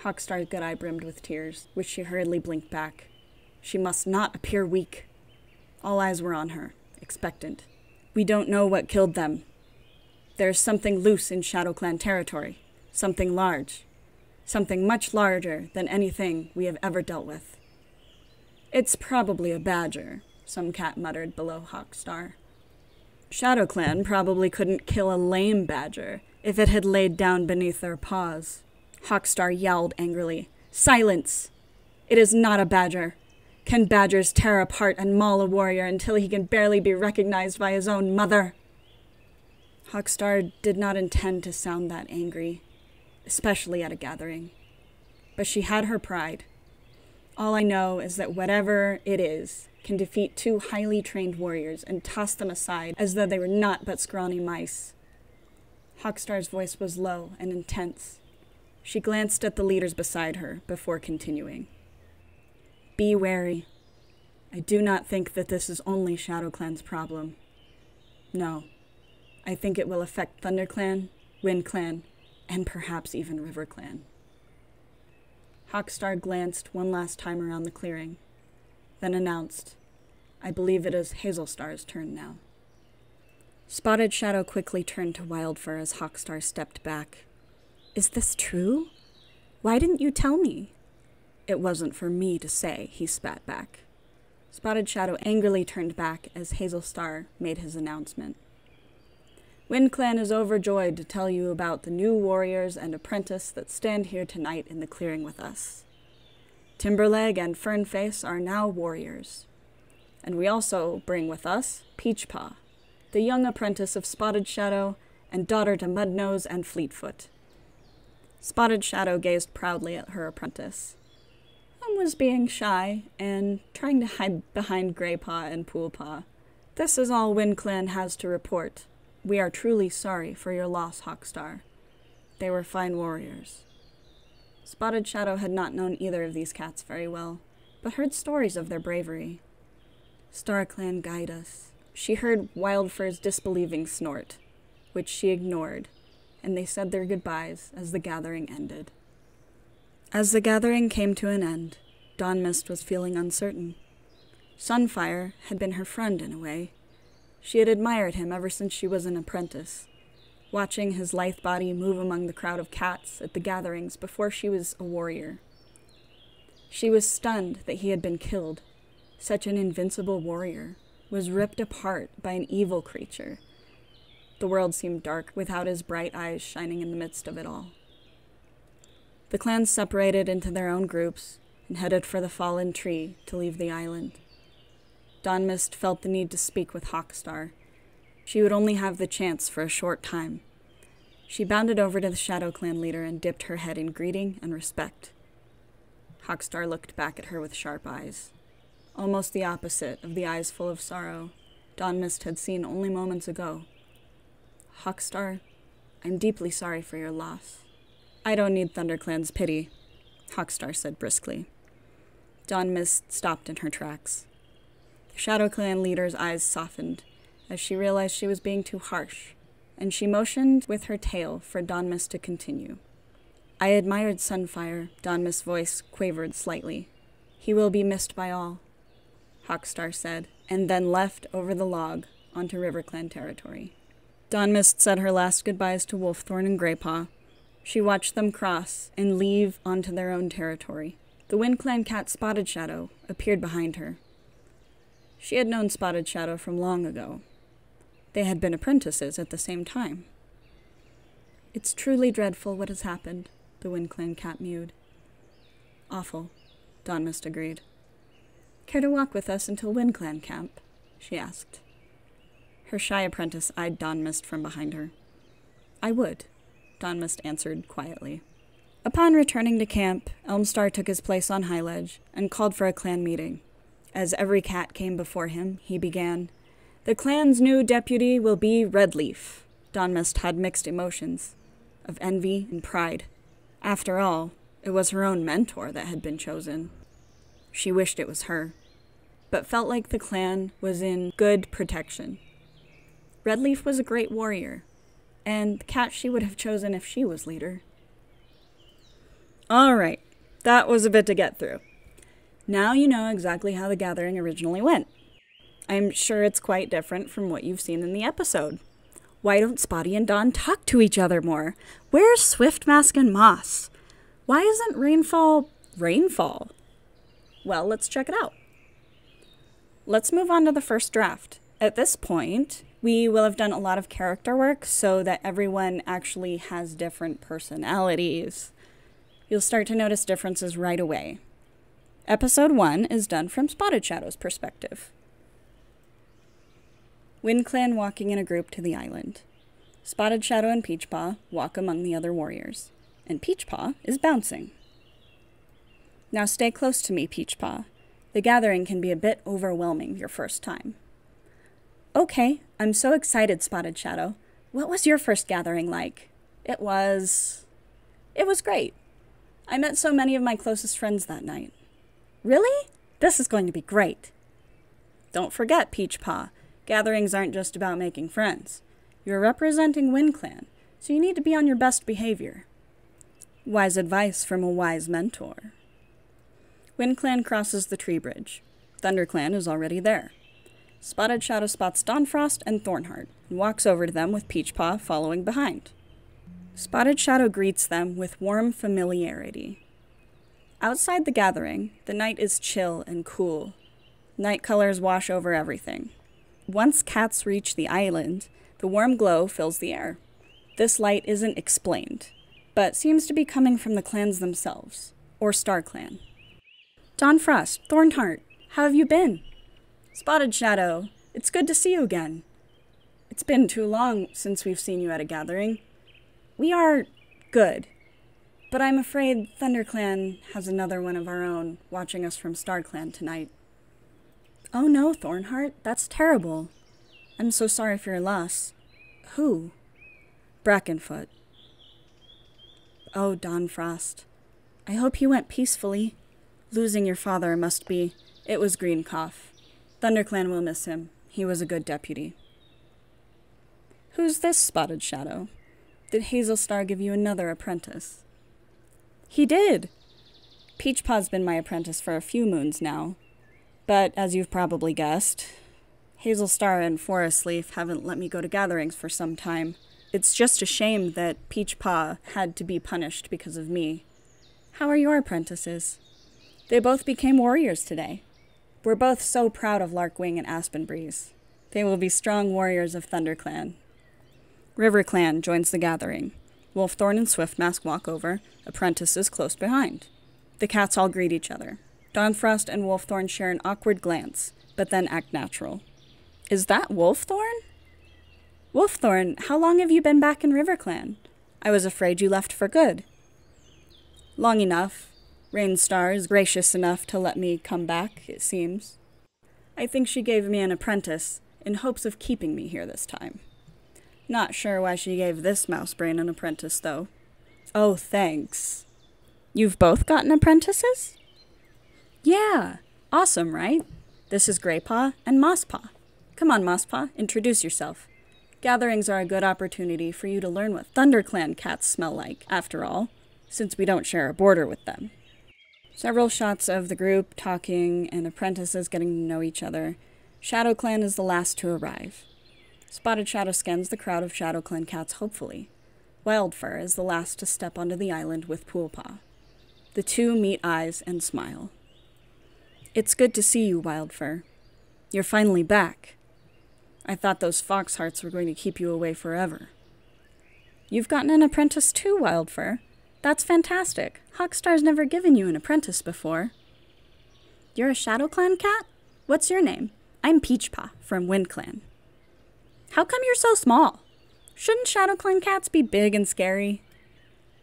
Hawkstar's good eye brimmed with tears, which she hurriedly blinked back. She must not appear weak. All eyes were on her, expectant. "We don't know what killed them. There's something loose in Shadow Clan territory, something large. Something much larger than anything we have ever dealt with." "It's probably a badger," some cat muttered below Hawkstar. "Shadow Clan probably couldn't kill a lame badger if it had laid down beneath their paws." Hawkstar yowled angrily. "Silence! It is not a badger. Can badgers tear apart and maul a warrior until he can barely be recognized by his own mother?" Hawkstar did not intend to sound that angry, especially at a gathering. But she had her pride. "All I know is that whatever it is can defeat 2 highly trained warriors and toss them aside as though they were not but scrawny mice." Hawkstar's voice was low and intense. She glanced at the leaders beside her before continuing. "Be wary. I do not think that this is only Shadow Clan's problem. No, I think it will affect ThunderClan, WindClan, and perhaps even RiverClan. Hawkstar glanced one last time around the clearing, then announced, "I believe it is Hazelstar's turn now." Spotted Shadow quickly turned to Wildfur as Hawkstar stepped back. "Is this true? Why didn't you tell me?" "It wasn't for me to say," he spat back. Spotted Shadow angrily turned back as Hazelstar made his announcement. "WindClan is overjoyed to tell you about the new warriors and apprentice that stand here tonight in the clearing with us. Timberleg and Fernface are now warriors. And we also bring with us Peachpaw, the young apprentice of Spotted Shadow and daughter to Mudnose and Fleetfoot." Spotted Shadow gazed proudly at her apprentice, and was being shy and trying to hide behind Greypaw and Poolpaw. "This is all WindClan has to report. We are truly sorry for your loss, Hawkstar. They were fine warriors." Spotted Shadow had not known either of these cats very well, but heard stories of their bravery. "StarClan guide us." She heard Wildfur's disbelieving snort, which she ignored, and they said their goodbyes as the gathering ended. As the gathering came to an end, Dawn Mist was feeling uncertain. Sunfire had been her friend in a way. She had admired him ever since she was an apprentice, watching his lithe body move among the crowd of cats at the gatherings before she was a warrior. She was stunned that he had been killed. Such an invincible warrior was ripped apart by an evil creature. The world seemed dark without his bright eyes shining in the midst of it all. The clans separated into their own groups and headed for the fallen tree to leave the island. Dawn Mist felt the need to speak with Hawkstar. She would only have the chance for a short time. She bounded over to the Shadow Clan leader and dipped her head in greeting and respect. Hawkstar looked back at her with sharp eyes, almost the opposite of the eyes full of sorrow Dawn Mist had seen only moments ago. "Hawkstar, I'm deeply sorry for your loss." "I don't need ThunderClan's pity," Hawkstar said briskly. Dawn Mist stopped in her tracks. The Shadow Clan leader's eyes softened as she realized she was being too harsh, and she motioned with her tail for Dawn Mist to continue. "I admired Sunfire," Dawn Mist's voice quavered slightly. "He will be missed by all," Hawkstar said, and then left over the log onto RiverClan territory. Dawn Mist said her last goodbyes to Wolfthorn and Greypaw. She watched them cross and leave onto their own territory. The WindClan cat Spotted Shadow appeared behind her. She had known Spotted Shadow from long ago. They had been apprentices at the same time. "It's truly dreadful what has happened," the WindClan cat mewed. "Awful," Dawn Mist agreed. "Care to walk with us until WindClan camp?" she asked. Her shy apprentice eyed Dawn Mist from behind her. "I would," Dawn Mist answered quietly. Upon returning to camp, Elmstar took his place on Highledge and called for a clan meeting. As every cat came before him, he began, "The clan's new deputy will be Redleaf." Dawn Mist had mixed emotions, of envy and pride. After all, it was her own mentor that had been chosen. She wished it was her, but felt like the clan was in good protection. Redleaf was a great warrior, and the cat she would have chosen if she was leader. All right, that was a bit to get through. Now you know exactly how the gathering originally went. I'm sure it's quite different from what you've seen in the episode. Why don't Spotty and Dawn talk to each other more? Where's Swiftmask and Moss? Why isn't Rainfall Rainfall? Well, let's check it out. Let's move on to the first draft. At this point, we will have done a lot of character work so that everyone actually has different personalities. You'll start to notice differences right away. Episode 1 is done from Spotted Shadow's perspective. WindClan walking in a group to the island. Spotted Shadow and Peachpaw walk among the other warriors, and Peachpaw is bouncing. Now stay close to me, Peachpaw. The gathering can be a bit overwhelming your first time. Okay, I'm so excited, Spotted Shadow. What was your first gathering like? It was great. I met so many of my closest friends that night. Really? This is going to be great. Don't forget, Peachpaw, gatherings aren't just about making friends. You're representing WindClan, so you need to be on your best behavior. Wise advice from a wise mentor. WindClan crosses the tree bridge. ThunderClan is already there. Spotted Shadow spots Dawnfrost and Thornheart and walks over to them with Peachpaw following behind. Spotted Shadow greets them with warm familiarity. Outside the gathering, the night is chill and cool. Night colors wash over everything. Once cats reach the island, the warm glow fills the air. This light isn't explained, but seems to be coming from the clans themselves, or StarClan. Dawnfrost, Thornheart, how have you been? Spotted Shadow, it's good to see you again. It's been too long since we've seen you at a gathering. We are good, but I'm afraid ThunderClan has another one of our own watching us from StarClan tonight. Oh no, Thornheart, that's terrible. I'm so sorry for your loss. Who? Brackenfoot. Oh, Dawnfrost. I hope you went peacefully. Losing your father must be... It was Greencough. ThunderClan will miss him. He was a good deputy. Who's this, Spotted Shadow? Did Hazelstar give you another apprentice? He did! Peachpaw's been my apprentice for a few moons now. But, as you've probably guessed, Hazelstar and Forest Leaf haven't let me go to gatherings for some time. It's just a shame that Peachpaw had to be punished because of me. How are your apprentices? They both became warriors today. We're both so proud of Larkwing and Aspenbreeze. They will be strong warriors of ThunderClan. RiverClan joins the gathering. Wolfthorn and Swiftmask walk over, apprentices close behind. The cats all greet each other. Dawnfrost and Wolfthorn share an awkward glance, but then act natural. Is that Wolfthorn? Wolfthorn, how long have you been back in RiverClan? I was afraid you left for good. Long enough. Rainstar is gracious enough to let me come back, it seems. I think she gave me an apprentice, in hopes of keeping me here this time. Not sure why she gave this mousebrain an apprentice, though. Oh, thanks. You've both gotten apprentices? Yeah, awesome, right? This is Greypaw and Mosspaw. Come on, Mosspaw, introduce yourself. Gatherings are a good opportunity for you to learn what ThunderClan cats smell like, after all, since we don't share a border with them. Several shots of the group talking and apprentices getting to know each other. ShadowClan is the last to arrive. Spotted Shadow scans the crowd of ShadowClan cats hopefully. Wildfur is the last to step onto the island with Poolpaw. The two meet eyes and smile. It's good to see you, Wildfur. You're finally back. I thought those Foxhearts were going to keep you away forever. You've gotten an apprentice too, Wildfur. That's fantastic. Hawkstar's never given you an apprentice before. You're a ShadowClan cat? What's your name? I'm Peachpaw from WindClan. How come you're so small? Shouldn't ShadowClan cats be big and scary?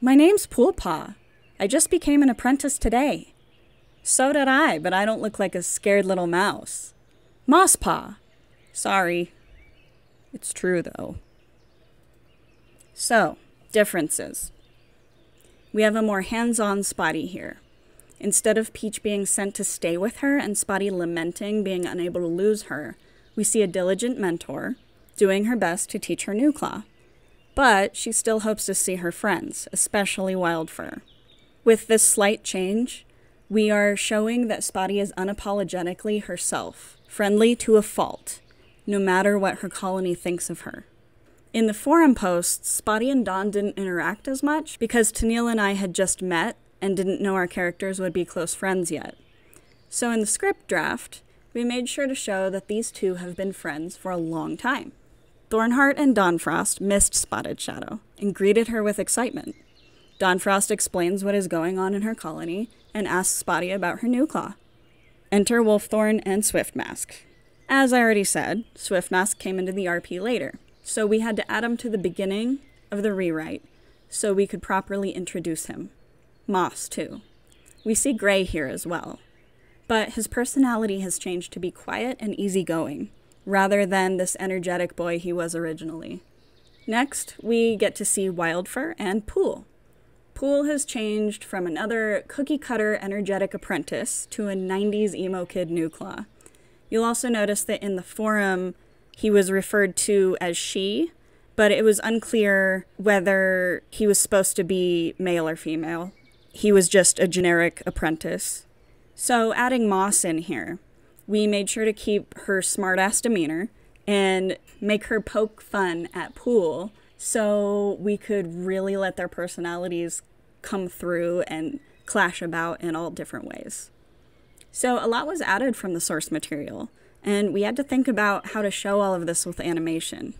My name's Poolpaw. I just became an apprentice today. So did I, but I don't look like a scared little mouse. Mosspaw. Sorry. It's true, though. So, differences. We have a more hands-on Spotty here. Instead of Peach being sent to stay with her and Spotty lamenting being unable to lose her, we see a diligent mentor doing her best to teach her Newclaw. But she still hopes to see her friends, especially Wildfur. With this slight change, we are showing that Spotty is unapologetically herself, friendly to a fault, no matter what her colony thinks of her. In the forum posts, Spotty and Dawn didn't interact as much because Tennille and I had just met and didn't know our characters would be close friends yet. So in the script draft, we made sure to show that these two have been friends for a long time. Thornheart and Dawnfrost missed Spotted Shadow and greeted her with excitement. Dawnfrost explains what is going on in her colony and asks Spotty about her Newclaw. Enter Wolfthorn and Swiftmask. As I already said, Swiftmask came into the RP later, so we had to add him to the beginning of the rewrite so we could properly introduce him. Moss, too. We see Gray here as well, but his personality has changed to be quiet and easygoing, rather than this energetic boy he was originally. Next, we get to see Wildfur and Pool. Pool has changed from another cookie-cutter energetic apprentice to a 90s emo kid Newclaw. You'll also notice that in the forum, he was referred to as she, but it was unclear whether he was supposed to be male or female. He was just a generic apprentice. So adding Moss in here, we made sure to keep her smartass demeanor and make her poke fun at Pool so we could really let their personalities come through and clash about in all different ways. So a lot was added from the source material, and we had to think about how to show all of this with animation.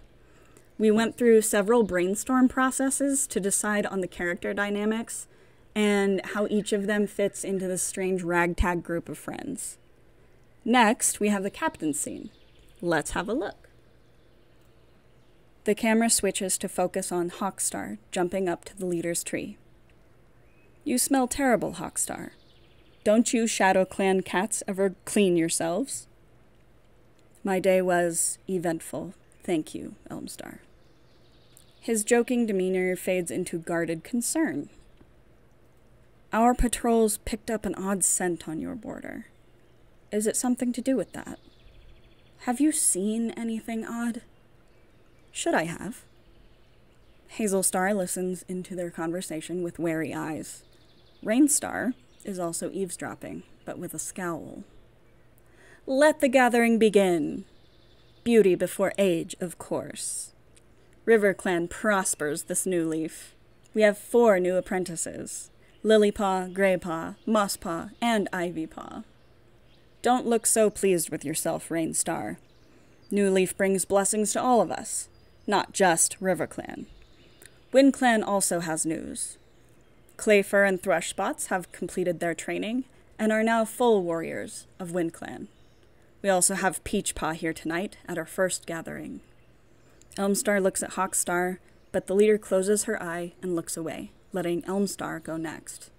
We went through several brainstorm processes to decide on the character dynamics and how each of them fits into this strange ragtag group of friends. Next, we have the captain scene. Let's have a look. The camera switches to focus on Hawkstar jumping up to the leader's tree. You smell terrible, Hawkstar. Don't you Shadow Clan cats ever clean yourselves? My day was eventful, thank you, Elmstar. His joking demeanor fades into guarded concern. Our patrols picked up an odd scent on your border. Is it something to do with that? Have you seen anything odd? Should I have? Hazelstar listens into their conversation with wary eyes. Rainstar is also eavesdropping, but with a scowl. Let the gathering begin. Beauty before age, of course. River Clan prospers this new leaf. We have 4 new apprentices. Lilypaw, Greypaw, Mosspaw, and Ivypaw. Don't look so pleased with yourself, Rainstar. New Leaf brings blessings to all of us, not just River Clan. Wind Clan also has news. Clayfur and Thrushspots have completed their training and are now full warriors of Wind Clan. We also have Peachpaw here tonight at our first gathering. Elmstar looks at Hawkstar, but the leader closes her eye and looks away, letting Elmstar go next.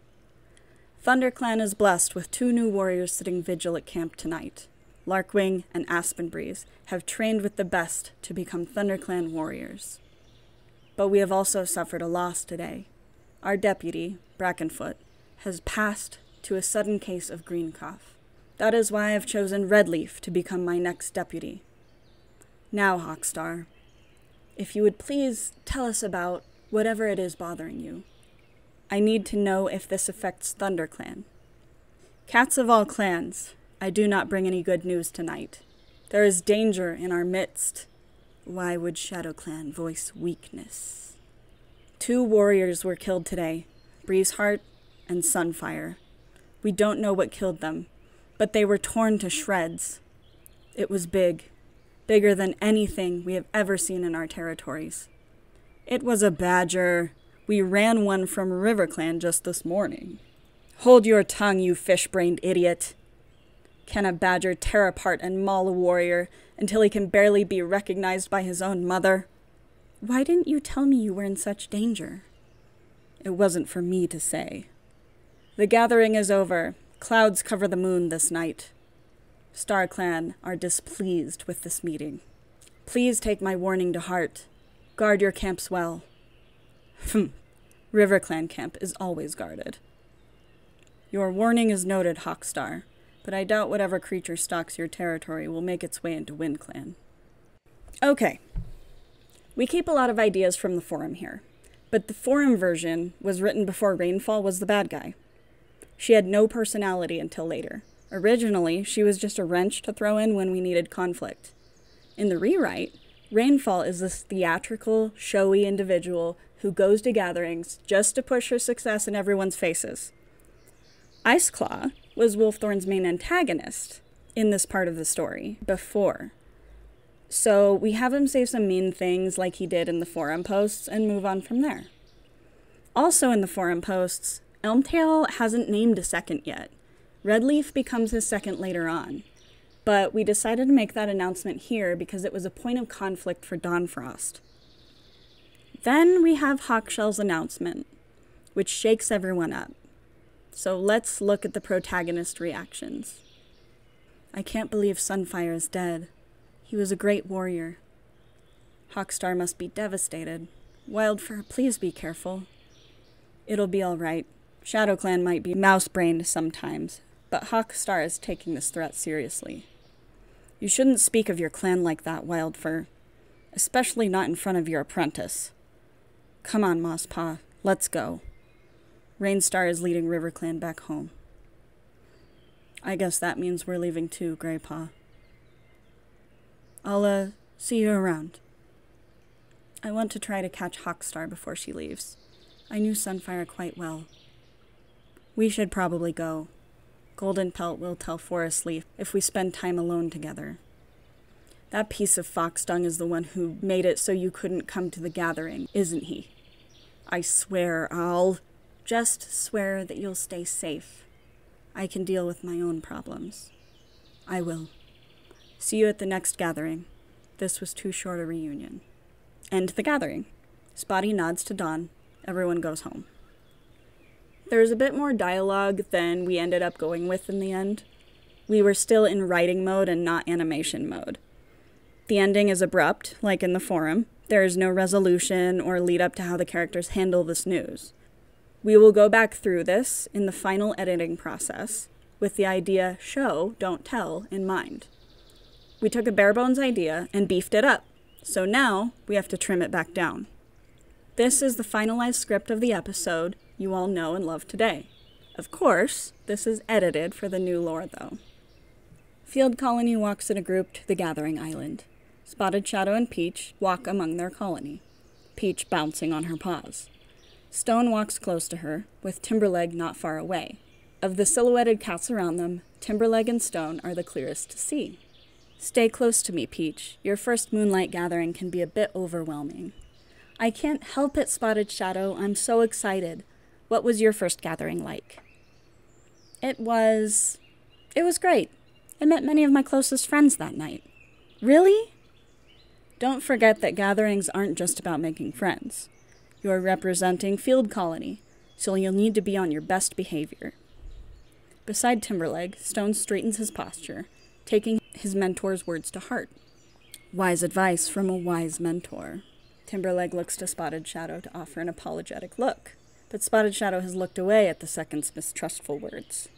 ThunderClan is blessed with 2 new warriors sitting vigil at camp tonight. Larkwing and Aspenbreeze have trained with the best to become ThunderClan warriors. But we have also suffered a loss today. Our deputy, Brackenfoot, has passed to a sudden case of green cough. That is why I've chosen Redleaf to become my next deputy. Now, Hawkstar, if you would please tell us about whatever it is bothering you. I need to know if this affects ThunderClan. Cats of all clans, I do not bring any good news tonight. There is danger in our midst. Why would ShadowClan voice weakness? 2 warriors were killed today, Breezeheart and Sunfire. We don't know what killed them, but they were torn to shreds. It was big, bigger than anything we have ever seen in our territories. It was a badger. We ran one from RiverClan just this morning. Hold your tongue, you fish-brained idiot. Can a badger tear apart and maul a warrior until he can barely be recognized by his own mother? Why didn't you tell me you were in such danger? It wasn't for me to say. The gathering is over. Clouds cover the moon this night. StarClan are displeased with this meeting. Please take my warning to heart. Guard your camps well. RiverClan camp is always guarded. Your warning is noted, Hawkstar, but I doubt whatever creature stalks your territory will make its way into WindClan. Okay. We keep a lot of ideas from the forum here, but the forum version was written before Rainfall was the bad guy. She had no personality until later. Originally, she was just a wrench to throw in when we needed conflict. In the rewrite, Rainfall is this theatrical, showy individual who goes to gatherings just to push her success in everyone's faces. Iceclaw was Wolfthorn's main antagonist in this part of the story before. So we have him say some mean things like he did in the forum posts and move on from there. Also in the forum posts, Elmtail hasn't named a second yet. Redleaf becomes his second later on. But we decided to make that announcement here because it was a point of conflict for Dawnfrost. Then we have Hawkshell's announcement, which shakes everyone up. So let's look at the protagonist reactions. I can't believe Sunfire is dead. He was a great warrior. Hawkstar must be devastated. Wildfur, please be careful. It'll be all right. ShadowClan might be mouse-brained sometimes, but Hawkstar is taking this threat seriously. You shouldn't speak of your clan like that, Wildfur. especially not in front of your apprentice. Come on, Mosspaw, let's go. Rainstar is leading RiverClan back home. I guess that means we're leaving too, Greypaw. I'll, see you around. I want to try to catch Hawkstar before she leaves. I knew Sunfire quite well. We should probably go. Golden Pelt will tell Forest Leaf if we spend time alone together. That piece of fox dung is the one who made it so you couldn't come to the gathering, isn't he? I swear I'll... Just swear that you'll stay safe. I can deal with my own problems. I will. See you at the next gathering. This was too short a reunion. End the gathering. Spotty nods to Dawn. Everyone goes home. There's a bit more dialogue than we ended up going with in the end. We were still in writing mode and not animation mode. The ending is abrupt, like in the forum. There is no resolution or lead up to how the characters handle this news. We will go back through this in the final editing process with the idea show, don't tell in mind. We took a bare bones idea and beefed it up, so now we have to trim it back down. This is the finalized script of the episode you all know and love today. Of course, this is edited for the new lore though. Field Colony walks in a group to the Gathering Island. Spotted Shadow and Peach walk among their colony, Peach bouncing on her paws. Stone walks close to her, with Timberleg not far away. Of the silhouetted cats around them, Timberleg and Stone are the clearest to see. Stay close to me, Peach. Your first moonlight gathering can be a bit overwhelming. I can't help it, Spotted Shadow. I'm so excited. What was your first gathering like? It was great. I met many of my closest friends that night. Really? Don't forget that gatherings aren't just about making friends. You are representing Field Colony, so you'll need to be on your best behavior. Beside Timberleg, Stone straightens his posture, taking his mentor's words to heart. Wise advice from a wise mentor. Timberleg looks to Spotted Shadow to offer an apologetic look, but Spotted Shadow has looked away at the second's mistrustful words.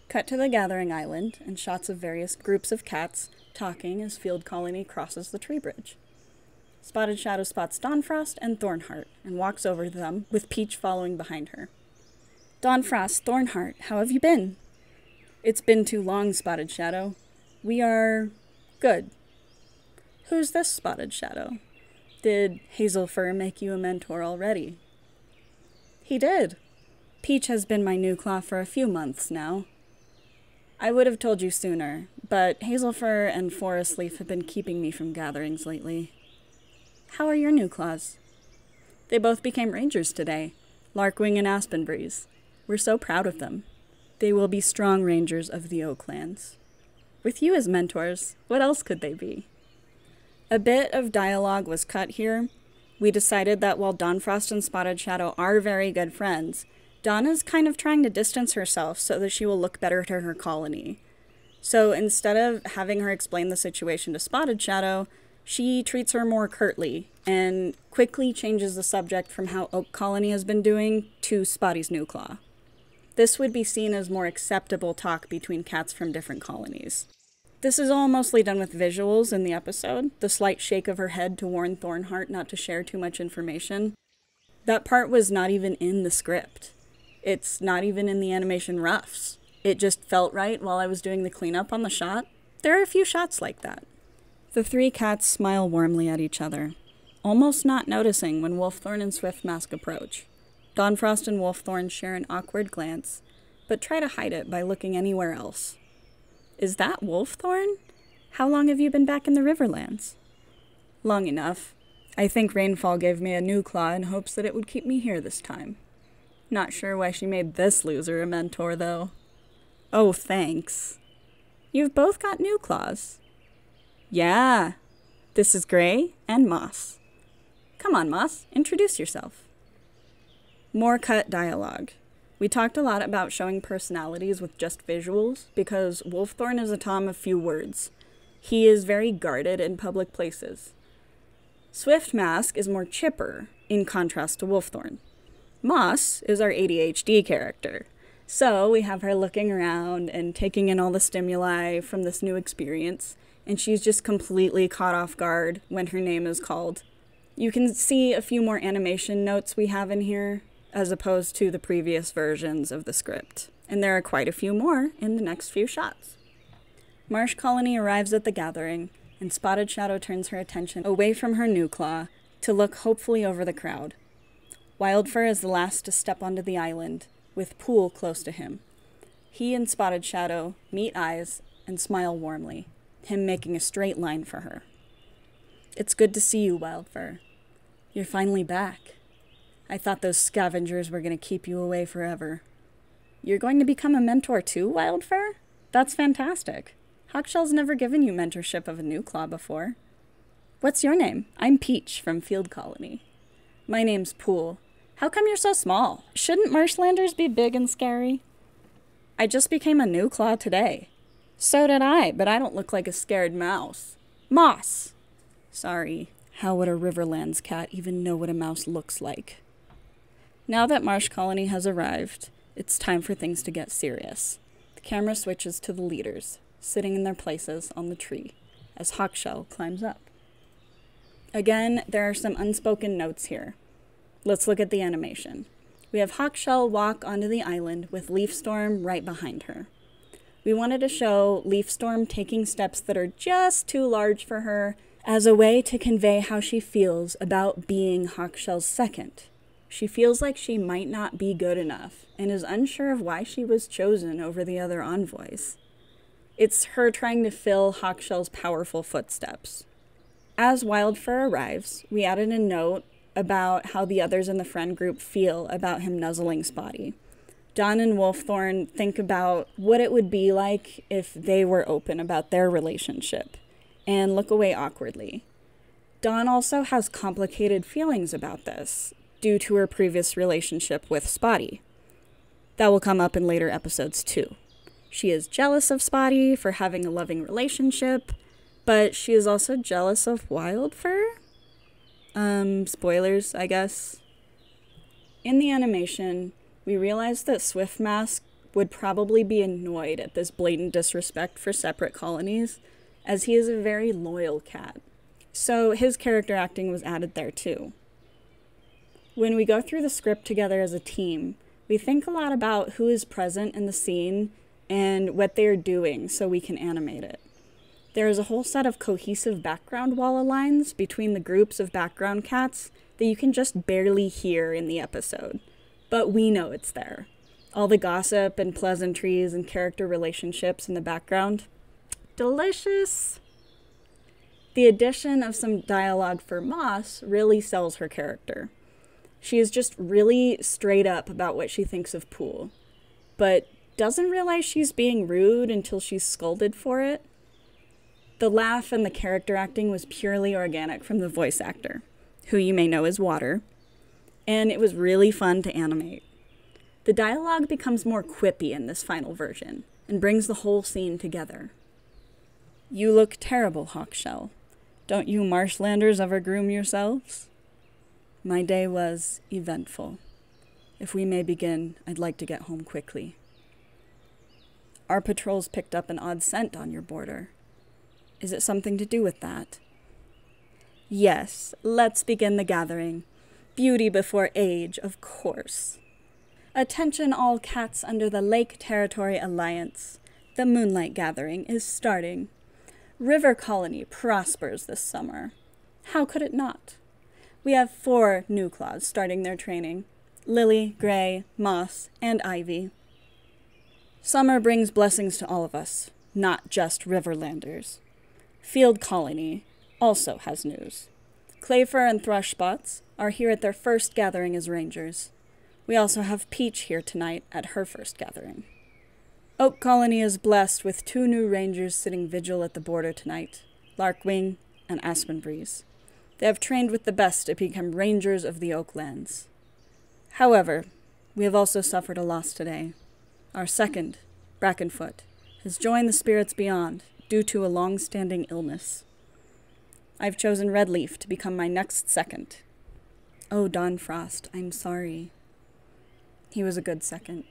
Cut to the Gathering Island, and shots of various groups of cats talking as Field Colony crosses the tree bridge. Spotted Shadow spots Dawnfrost and Thornheart and walks over to them, with Peach following behind her. Dawnfrost, Thornheart, how have you been? It's been too long, Spotted Shadow. We are... good. Who's this Spotted Shadow? Did Hazelfur make you a mentor already? He did. Peach has been my new claw for a few months now. I would have told you sooner, but Hazelfur and Forest Leaf have been keeping me from gatherings lately. How are your new claws? They both became rangers today, Larkwing and Aspenbreeze. We're so proud of them. They will be strong rangers of the Oaklands. With you as mentors, what else could they be? A bit of dialogue was cut here. We decided that while Dawnfrost and Spotted Shadow are very good friends, Dawn is kind of trying to distance herself so that she will look better to her colony. So instead of having her explain the situation to Spotted Shadow, she treats her more curtly and quickly changes the subject from how Oak Colony has been doing to Spotty's new claw. This would be seen as more acceptable talk between cats from different colonies. This is all mostly done with visuals in the episode, the slight shake of her head to warn Thornheart not to share too much information. That part was not even in the script. It's not even in the animation roughs. It just felt right while I was doing the cleanup on the shot. There are a few shots like that. The three cats smile warmly at each other, almost not noticing when Wolfthorn and Swiftmask approach. Dawnfrost and Wolfthorn share an awkward glance, but try to hide it by looking anywhere else. Is that Wolfthorn? How long have you been back in the Riverlands? Long enough. I think Rainfall gave me a new claw in hopes that it would keep me here this time. Not sure why she made this loser a mentor, though. Oh, thanks. You've both got new claws. Yeah. This is Gray and Moss. Come on, Moss, introduce yourself. More cut dialogue. We talked a lot about showing personalities with just visuals, because Wolfthorn is a Tom of few words. He is very guarded in public places. Swiftmask is more chipper, in contrast to Wolfthorn. Moss is our ADHD character, so we have her looking around and taking in all the stimuli from this new experience, and she's just completely caught off guard when her name is called. You can see a few more animation notes we have in here, as opposed to the previous versions of the script. And there are quite a few more in the next few shots. Marsh Colony arrives at the gathering, and Spotted Shadow turns her attention away from her new claw to look hopefully over the crowd. Wildfur is the last to step onto the island, with Pool close to him. He and Spotted Shadow meet eyes and smile warmly, him making a straight line for her. "It's good to see you, Wildfur. You're finally back. I thought those scavengers were going to keep you away forever." "You're going to become a mentor too, Wildfur? That's fantastic. Hawkshell's never given you mentorship of a new claw before." "What's your name?" "I'm Peach from Field Colony." "My name's Pool. How come you're so small? Shouldn't marshlanders be big and scary?" "I just became a new claw today." "So did I, but I don't look like a scared mouse." "Moss!" "Sorry. How would a Riverlands cat even know what a mouse looks like?" Now that Marsh Colony has arrived, it's time for things to get serious. The camera switches to the leaders, sitting in their places on the tree, as Hawkshell climbs up. Again, there are some unspoken notes here. Let's look at the animation. We have Hawkshell walk onto the island with Leafstorm right behind her. We wanted to show Leafstorm taking steps that are just too large for her as a way to convey how she feels about being Hawkshell's second. She feels like she might not be good enough and is unsure of why she was chosen over the other envoys. It's her trying to fill Hawkshell's powerful footsteps. As Wildfur arrives, we added a note about how the others in the friend group feel about him nuzzling Spotty. Don and Wolfthorn think about what it would be like if they were open about their relationship, and look away awkwardly. Dawn also has complicated feelings about this, due to her previous relationship with Spotty. That will come up in later episodes too. She is jealous of Spotty for having a loving relationship, but she is also jealous of Wildfur? Spoilers, I guess. In the animation, we realized that Swiftmask would probably be annoyed at this blatant disrespect for separate colonies, as he is a very loyal cat. So his character acting was added there too. When we go through the script together as a team, we think a lot about who is present in the scene and what they are doing so we can animate it. There is a whole set of cohesive background wall lines between the groups of background cats that you can just barely hear in the episode, but we know it's there. All the gossip and pleasantries and character relationships in the background. Delicious! The addition of some dialogue for Moss really sells her character. She is just really straight up about what she thinks of Pool, but doesn't realize she's being rude until she's scolded for it. The laugh and the character acting was purely organic from the voice actor, who you may know as Water, and it was really fun to animate. The dialogue becomes more quippy in this final version, and brings the whole scene together. "You look terrible, Hawkshell. Don't you marshlanders ever groom yourselves?" "My day was eventful. If we may begin, I'd like to get home quickly." "Our patrols picked up an odd scent on your border. Is it something to do with that?" "Yes, let's begin the gathering. Beauty before age, of course. Attention all cats under the Lake Territory Alliance. The Moonlight Gathering is starting. River Colony prospers this summer. How could it not? We have 4 new claws starting their training: Lily, Gray, Moss, and Ivy. Summer brings blessings to all of us, not just Riverlanders. Field Colony also has news. Clayfur and Thrushspots are here at their first gathering as rangers. We also have Peach here tonight at her first gathering. Oak Colony is blessed with 2 new rangers sitting vigil at the border tonight, Larkwing and Aspen Breeze. They have trained with the best to become rangers of the Oaklands. However, we have also suffered a loss today. Our second, Brackenfoot, has joined the Spirits Beyond due to a long-standing illness. I've chosen Redleaf to become my next second. Oh, Don Frost, I'm sorry. He was a good second.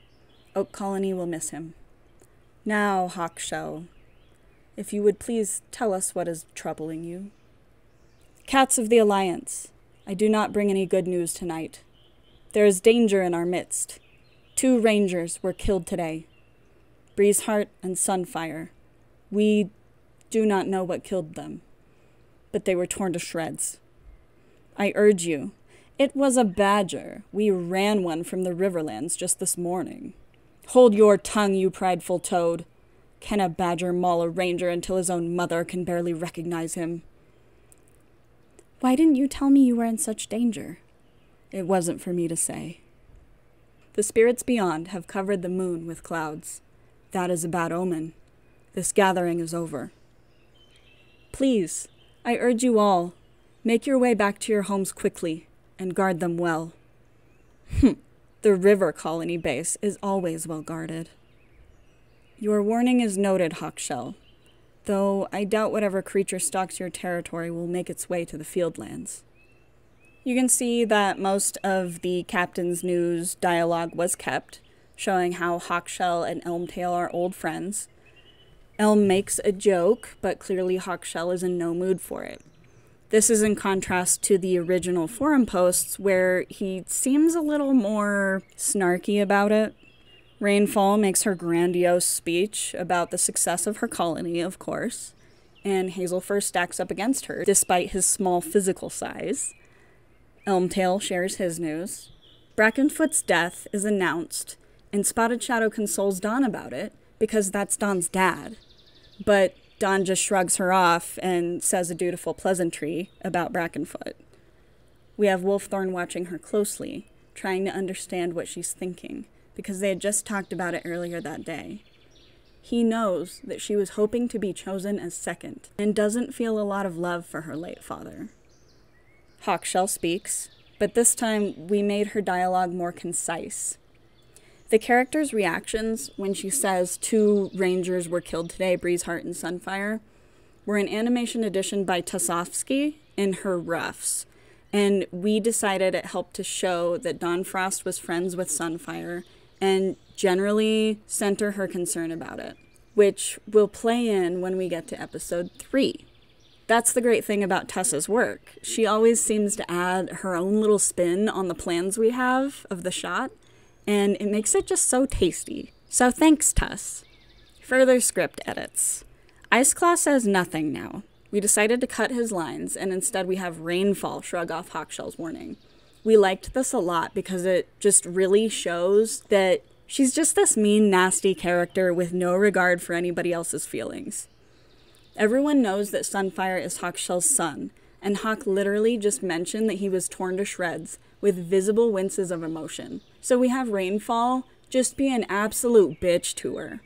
Oak Colony will miss him. Now, Hawkshell, if you would please tell us what is troubling you. Cats of the Alliance, I do not bring any good news tonight. There is danger in our midst. 2 rangers were killed today. Breezeheart and Sunfire. We do not know what killed them, but they were torn to shreds. I urge you, it was a badger. We ran one from the Riverlands just this morning. Hold your tongue, you prideful toad. Can a badger maul a ranger until his own mother can barely recognize him? Why didn't you tell me you were in such danger? It wasn't for me to say. The spirits beyond have covered the moon with clouds. That is a bad omen. This gathering is over. Please, I urge you all, make your way back to your homes quickly and guard them well. The River Colony base is always well guarded. Your warning is noted, Hawkshell, though I doubt whatever creature stalks your territory will make its way to the Fieldlands. You can see that most of the Captain's News dialogue was kept, showing how Hawkshell and Elmtail are old friends. Elm makes a joke, but clearly Hawkshell is in no mood for it. This is in contrast to the original forum posts where he seems a little more snarky about it. Rainfall makes her grandiose speech about the success of her colony, of course, and Hazelfur stacks up against her despite his small physical size. Elmtail shares his news. Brackenfoot's death is announced, and Spotted Shadow consoles Dawn about it because that's Dawn's dad. But Dawn just shrugs her off and says a dutiful pleasantry about Brackenfoot. We have Wolfthorn watching her closely, trying to understand what she's thinking, because they had just talked about it earlier that day. He knows that she was hoping to be chosen as second, and doesn't feel a lot of love for her late father. Hawkshell speaks, but this time we made her dialogue more concise. The character's reactions when she says 2 rangers were killed today, Breezeheart and Sunfire, were an animation addition by Tasovsky in her roughs, and we decided it helped to show that Dawn Frost was friends with Sunfire and generally center her concern about it, which will play in when we get to episode 3. That's the great thing about Tessa's work. She always seems to add her own little spin on the plans we have of the shot, and it makes it just so tasty. So thanks, Tess. Further script edits. Iceclaw says nothing now. We decided to cut his lines, and instead we have Rainfall shrug off Hawkshell's warning. We liked this a lot because it just really shows that she's just this mean, nasty character with no regard for anybody else's feelings. Everyone knows that Sunfire is Hawkshell's son, and Hawk literally just mentioned that he was torn to shreds with visible winces of emotion. So we have Rainfall just be an absolute bitch to her.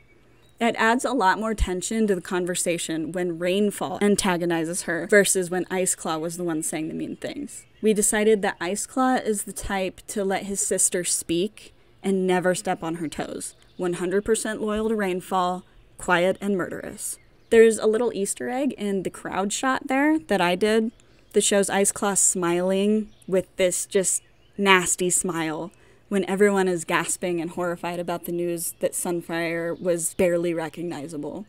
It adds a lot more tension to the conversation when Rainfall antagonizes her versus when Iceclaw was the one saying the mean things. We decided that Iceclaw is the type to let his sister speak and never step on her toes. 100% loyal to Rainfall, quiet and murderous. There's a little Easter egg in the crowd shot there that I did that shows Iceclaw smiling with this just nasty smile when everyone is gasping and horrified about the news that Sunfire was barely recognizable.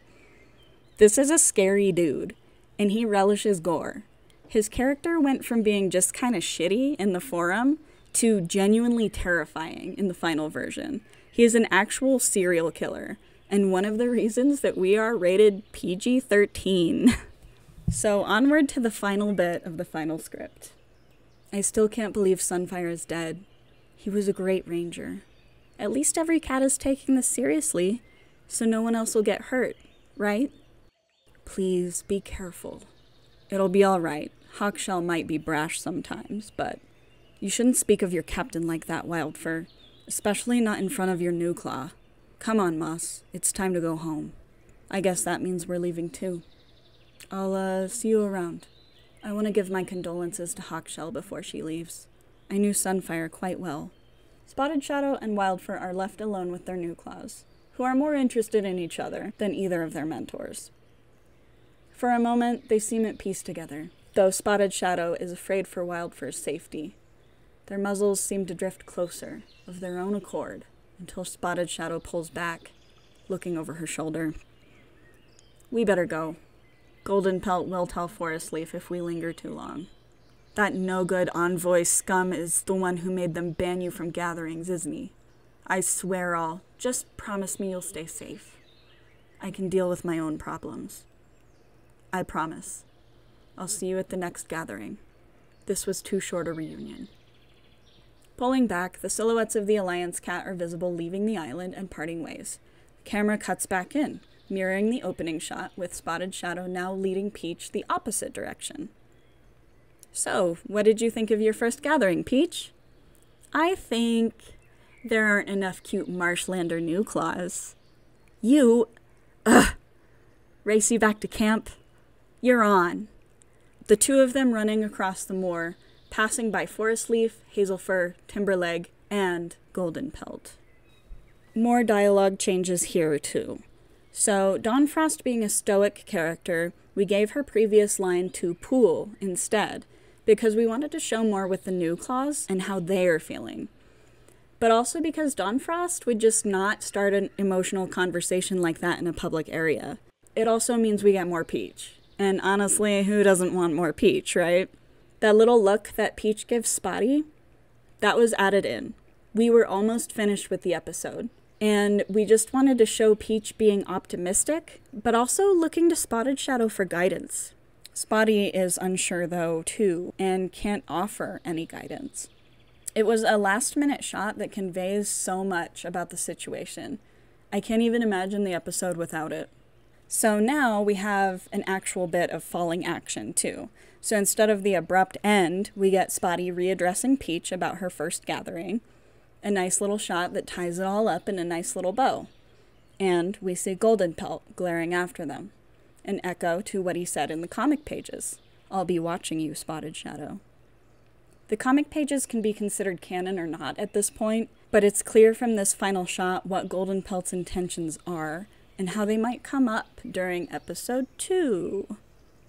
This is a scary dude, and he relishes gore. His character went from being just kind of shitty in the forum to genuinely terrifying in the final version. He is an actual serial killer, and one of the reasons that we are rated PG-13. So onward to the final bit of the final script. I still can't believe Sunfire is dead. He was a great ranger. At least every cat is taking this seriously, so no one else will get hurt, right? Please be careful. It'll be all right. Hawkshell might be brash sometimes, but you shouldn't speak of your captain like that, Wildfur, especially not in front of your new claw. Come on, Moss. It's time to go home. I guess that means we're leaving too. I'll see you around. I want to give my condolences to Hawkshell before she leaves. I knew Sunfire quite well. Spotted Shadow and Wildfur are left alone with their new claws, who are more interested in each other than either of their mentors. For a moment, they seem at peace together, though Spotted Shadow is afraid for Wildfur's safety. Their muzzles seem to drift closer, of their own accord, until Spotted Shadow pulls back, looking over her shoulder. We better go. Golden Pelt will tell Forest Leaf if we linger too long. That no-good envoy scum is the one who made them ban you from gatherings, isn't he? I swear all. Just promise me you'll stay safe. I can deal with my own problems. I promise. I'll see you at the next gathering. This was too short a reunion. Pulling back, the silhouettes of the Alliance cat are visible leaving the island and parting ways. Camera cuts back in, mirroring the opening shot, with Spotted Shadow now leading Peach the opposite direction. So, what did you think of your first gathering, Peach? I think there aren't enough cute Marshlander new claws. Race you back to camp? You're on. The two of them running across the moor, passing by Forest Leaf, Hazelfur, Timberleg, and Golden Pelt. More dialogue changes here, too. So, Dawnfrost being a stoic character, we gave her previous line to Pool instead, because we wanted to show more with the new claws and how they are feeling. But also because Dawnfrost would just not start an emotional conversation like that in a public area. It also means we get more Peach. And honestly, who doesn't want more Peach, right? That little look that Peach gives Spotty, that was added in. We were almost finished with the episode. And we just wanted to show Peach being optimistic, but also looking to Spotted Shadow for guidance. Spotty is unsure, though, too, and can't offer any guidance. It was a last-minute shot that conveys so much about the situation. I can't even imagine the episode without it. So now we have an actual bit of falling action, too. So instead of the abrupt end, we get Spotty readdressing Peach about her first gathering, a nice little shot that ties it all up in a nice little bow. And we see Golden Pelt glaring after them, an echo to what he said in the comic pages. I'll be watching you, Spotted Shadow. The comic pages can be considered canon or not at this point, but it's clear from this final shot what Golden Pelt's intentions are, and how they might come up during episode 2.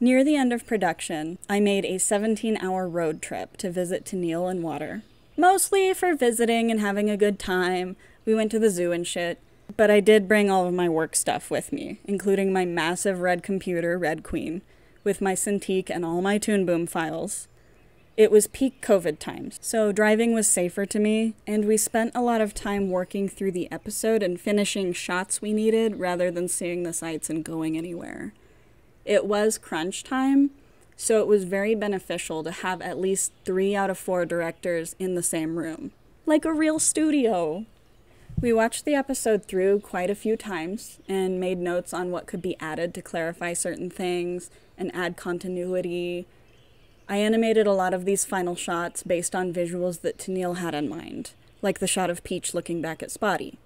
Near the end of production, I made a 17-hour road trip to visit Tennille and Water. Mostly for visiting and having a good time. We went to the zoo and shit. But I did bring all of my work stuff with me, including my massive red computer, Red Queen, with my Cintiq and all my Toon Boom files. It was peak COVID times, so driving was safer to me, and we spent a lot of time working through the episode and finishing shots we needed rather than seeing the sights and going anywhere. It was crunch time, so it was very beneficial to have at least 3 out of 4 directors in the same room. Like a real studio! We watched the episode through quite a few times and made notes on what could be added to clarify certain things and add continuity. I animated a lot of these final shots based on visuals that Tennille had in mind, like the shot of Peach looking back at Spotty.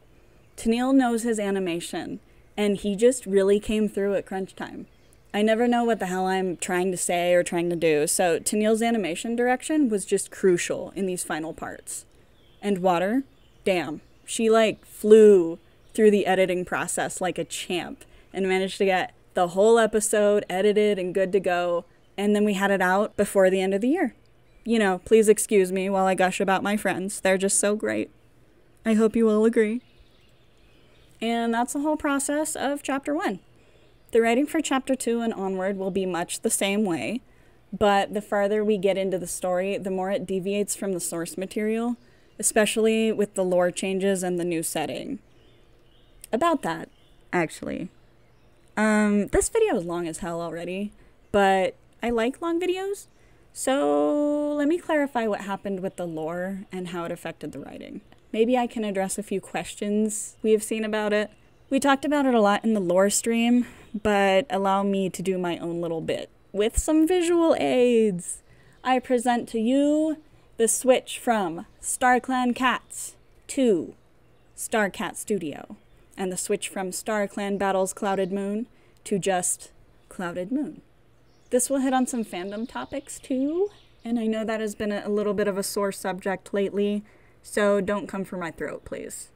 Tennille knows his animation, and he just really came through at crunch time. I never know what the hell I'm trying to say or trying to do, so Tennille's animation direction was just crucial in these final parts. And Water? Damn. She, flew through the editing process like a champ and managed to get the whole episode edited and good to go. And then we had it out before the end of the year. Please excuse me while I gush about my friends. They're just so great. I hope you will agree. And that's the whole process of Chapter 1. The writing for Chapter 2 and onward will be much the same way, but the farther we get into the story, the more it deviates from the source material, especially with the lore changes and the new setting. About that, actually. This video is long as hell already, but I like long videos, so let me clarify what happened with the lore and how it affected the writing. Maybe I can address a few questions we have seen about it. We talked about it a lot in the lore stream, but allow me to do my own little bit. With some visual aids, I present to you the switch from StarClan Cats to StarCat Studio, and the switch from StarClan Battles Clouded Moon to just Clouded Moon. This will hit on some fandom topics too, and I know that has been a little bit of a sore subject lately, so don't come for my throat, please.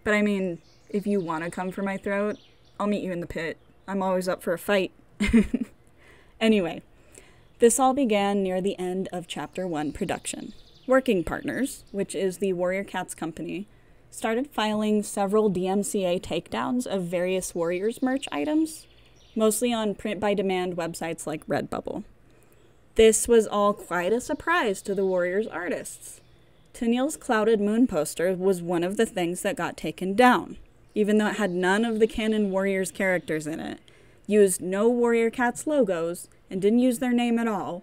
But I mean, if you want to come for my throat, I'll meet you in the pit. I'm always up for a fight. Anyway, this all began near the end of Chapter 1 production. Working Partners, which is the Warrior Cats company, started filing several DMCA takedowns of various Warriors merch items. mostly on print-by-demand websites like Redbubble. This was all quite a surprise to the Warriors artists. Tennille's Clouded Moon poster was one of the things that got taken down, even though it had none of the canon Warriors characters in it, used no Warrior Cats logos, and didn't use their name at all.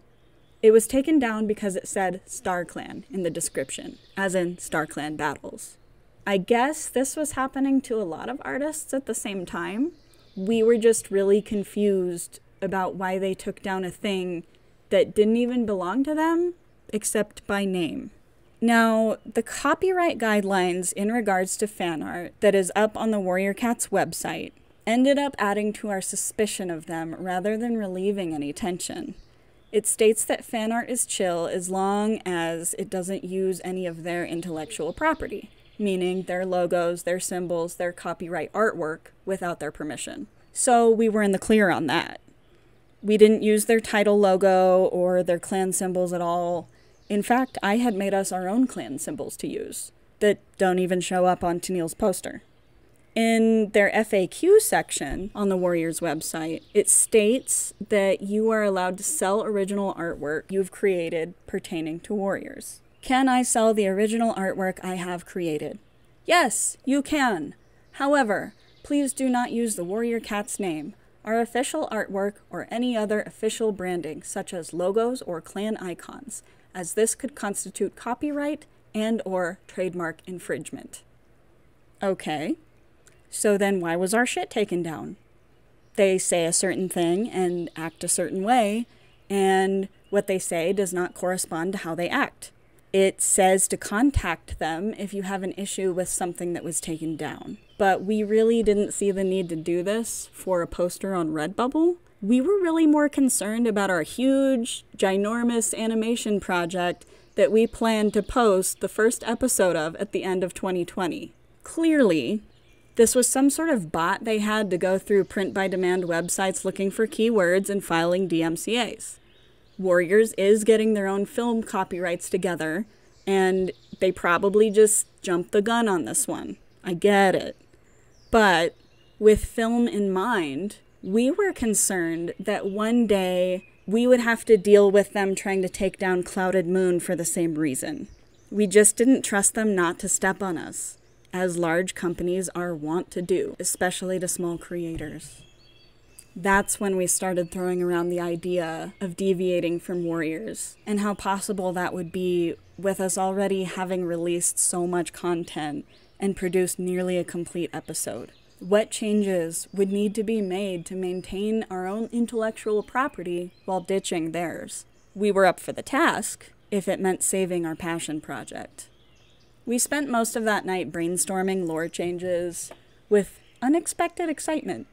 It was taken down because it said StarClan in the description, as in StarClan battles. I guess this was happening to a lot of artists at the same time. We were just really confused about why they took down a thing that didn't even belong to them, except by name. Now, the copyright guidelines in regards to fan art that is up on the Warrior Cats website ended up adding to our suspicion of them rather than relieving any tension. It states that fan art is chill as long as it doesn't use any of their intellectual property, meaning their logos, their symbols, their copyright artwork without their permission. So we were in the clear on that. We didn't use their title logo or their clan symbols at all. In fact, I had made us our own clan symbols to use that don't even show up on Tennille's poster. In their FAQ section on the Warriors website, it states that you are allowed to sell original artwork you've created pertaining to Warriors. Can I sell the original artwork I have created? Yes, you can. However, please do not use the Warrior Cats name, our official artwork, or any other official branding, such as logos or clan icons, as this could constitute copyright and/or trademark infringement. Okay, so then why was our shit taken down? They say a certain thing and act a certain way, and what they say does not correspond to how they act. It says to contact them if you have an issue with something that was taken down. But we really didn't see the need to do this for a poster on Redbubble. We were really more concerned about our huge, ginormous animation project that we planned to post the first episode of at the end of 2020. Clearly, this was some sort of bot they had to go through print-by-demand websites looking for keywords and filing DMCAs. Warriors is getting their own film copyrights together, and they probably just jumped the gun on this one. I get it. But with film in mind, we were concerned that one day we would have to deal with them trying to take down Clouded Moon for the same reason. We just didn't trust them not to step on us, as large companies are wont to do, especially to small creators. That's when we started throwing around the idea of deviating from Warriors, and how possible that would be with us already having released so much content and produced nearly a complete episode. What changes would need to be made to maintain our own intellectual property while ditching theirs? We were up for the task, if it meant saving our passion project. We spent most of that night brainstorming lore changes with unexpected excitement.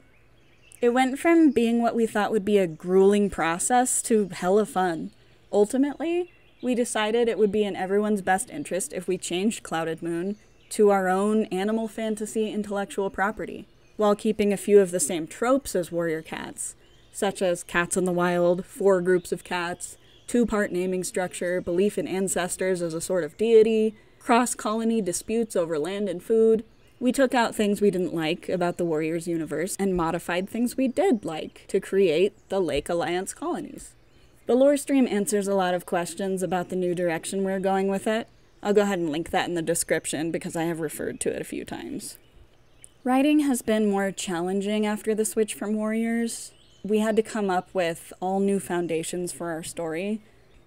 It went from being what we thought would be a grueling process to hella fun. Ultimately, we decided it would be in everyone's best interest if we changed Clouded Moon to our own animal fantasy intellectual property, while keeping a few of the same tropes as Warrior Cats, such as cats in the wild, 4 groups of cats, 2-part naming structure, belief in ancestors as a sort of deity, cross-colony disputes over land and food. We took out things we didn't like about the Warriors universe and modified things we did like to create the Lake Alliance colonies. The lore stream answers a lot of questions about the new direction we're going with it. I'll go ahead and link that in the description because I have referred to it a few times. Writing has been more challenging after the switch from Warriors. We had to come up with all new foundations for our story,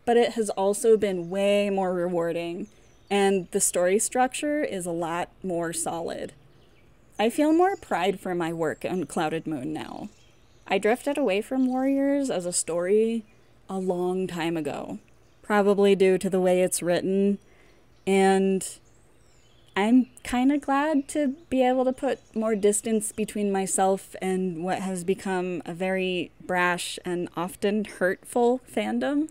but it has also been way more rewarding, and the story structure is a lot more solid. I feel more pride for my work on Clouded Moon now. I drifted away from Warriors as a story a long time ago, probably due to the way it's written, and I'm kind of glad to be able to put more distance between myself and what has become a very brash and often hurtful fandom.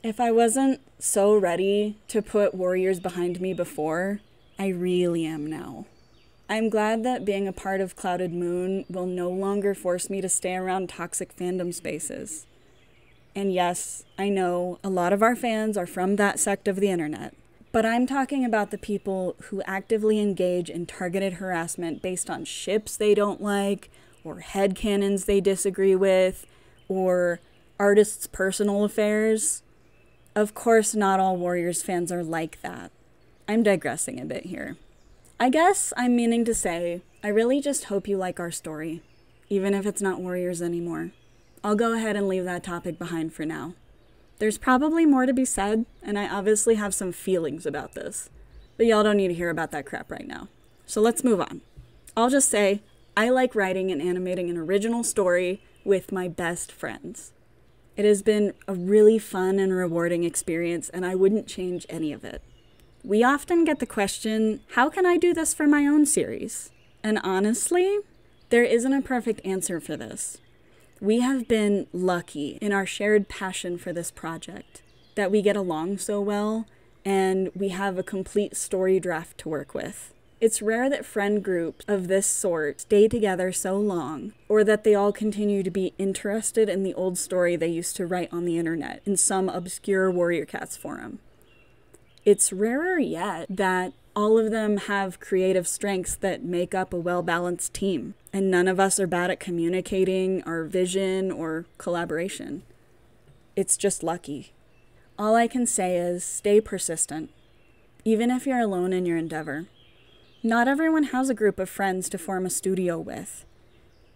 If I wasn't so ready to put Warriors behind me before, I really am now. I'm glad that being a part of Clouded Moon will no longer force me to stay around toxic fandom spaces. And yes, I know a lot of our fans are from that sect of the internet, but I'm talking about the people who actively engage in targeted harassment based on ships they don't like, or headcanons they disagree with, or artists' personal affairs. Of course, not all Warriors fans are like that. I'm digressing a bit here. I guess I'm meaning to say, I really just hope you like our story, even if it's not Warriors anymore. I'll go ahead and leave that topic behind for now. There's probably more to be said, and I obviously have some feelings about this, but y'all don't need to hear about that crap right now. So let's move on. I'll just say, I like writing and animating an original story with my best friends. It has been a really fun and rewarding experience, and I wouldn't change any of it. We often get the question, how can I do this for my own series? And honestly, there isn't a perfect answer for this. We have been lucky in our shared passion for this project, that we get along so well, and we have a complete story draft to work with. It's rare that friend groups of this sort stay together so long, or that they all continue to be interested in the old story they used to write on the internet in some obscure Warrior Cats forum. It's rarer yet that all of them have creative strengths that make up a well-balanced team, and none of us are bad at communicating our vision or collaboration. It's just lucky. All I can say is stay persistent, even if you're alone in your endeavor. Not everyone has a group of friends to form a studio with.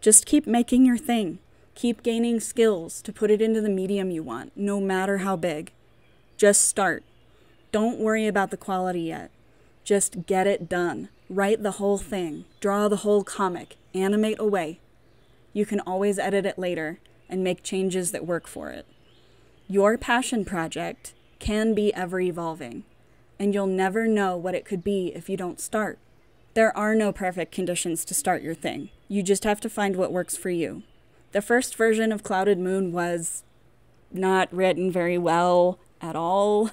Just keep making your thing. Keep gaining skills to put it into the medium you want, no matter how big. Just start. Don't worry about the quality yet. Just get it done. Write the whole thing. Draw the whole comic. Animate away. You can always edit it later and make changes that work for it. Your passion project can be ever-evolving, and you'll never know what it could be if you don't start. There are no perfect conditions to start your thing. You just have to find what works for you. The first version of Clouded Moon was not written very well at all,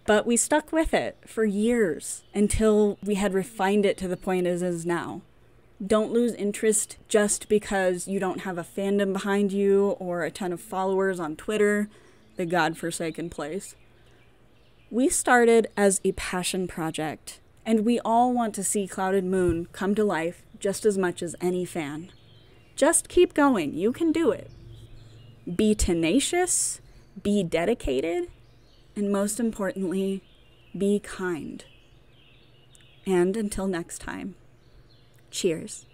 but we stuck with it for years until we had refined it to the point it is now. Don't lose interest just because you don't have a fandom behind you or a ton of followers on Twitter, the godforsaken place. We started as a passion project, and we all want to see Clouded Moon come to life just as much as any fan. Just keep going. You can do it. Be tenacious, be dedicated, and most importantly, be kind. And until next time, cheers.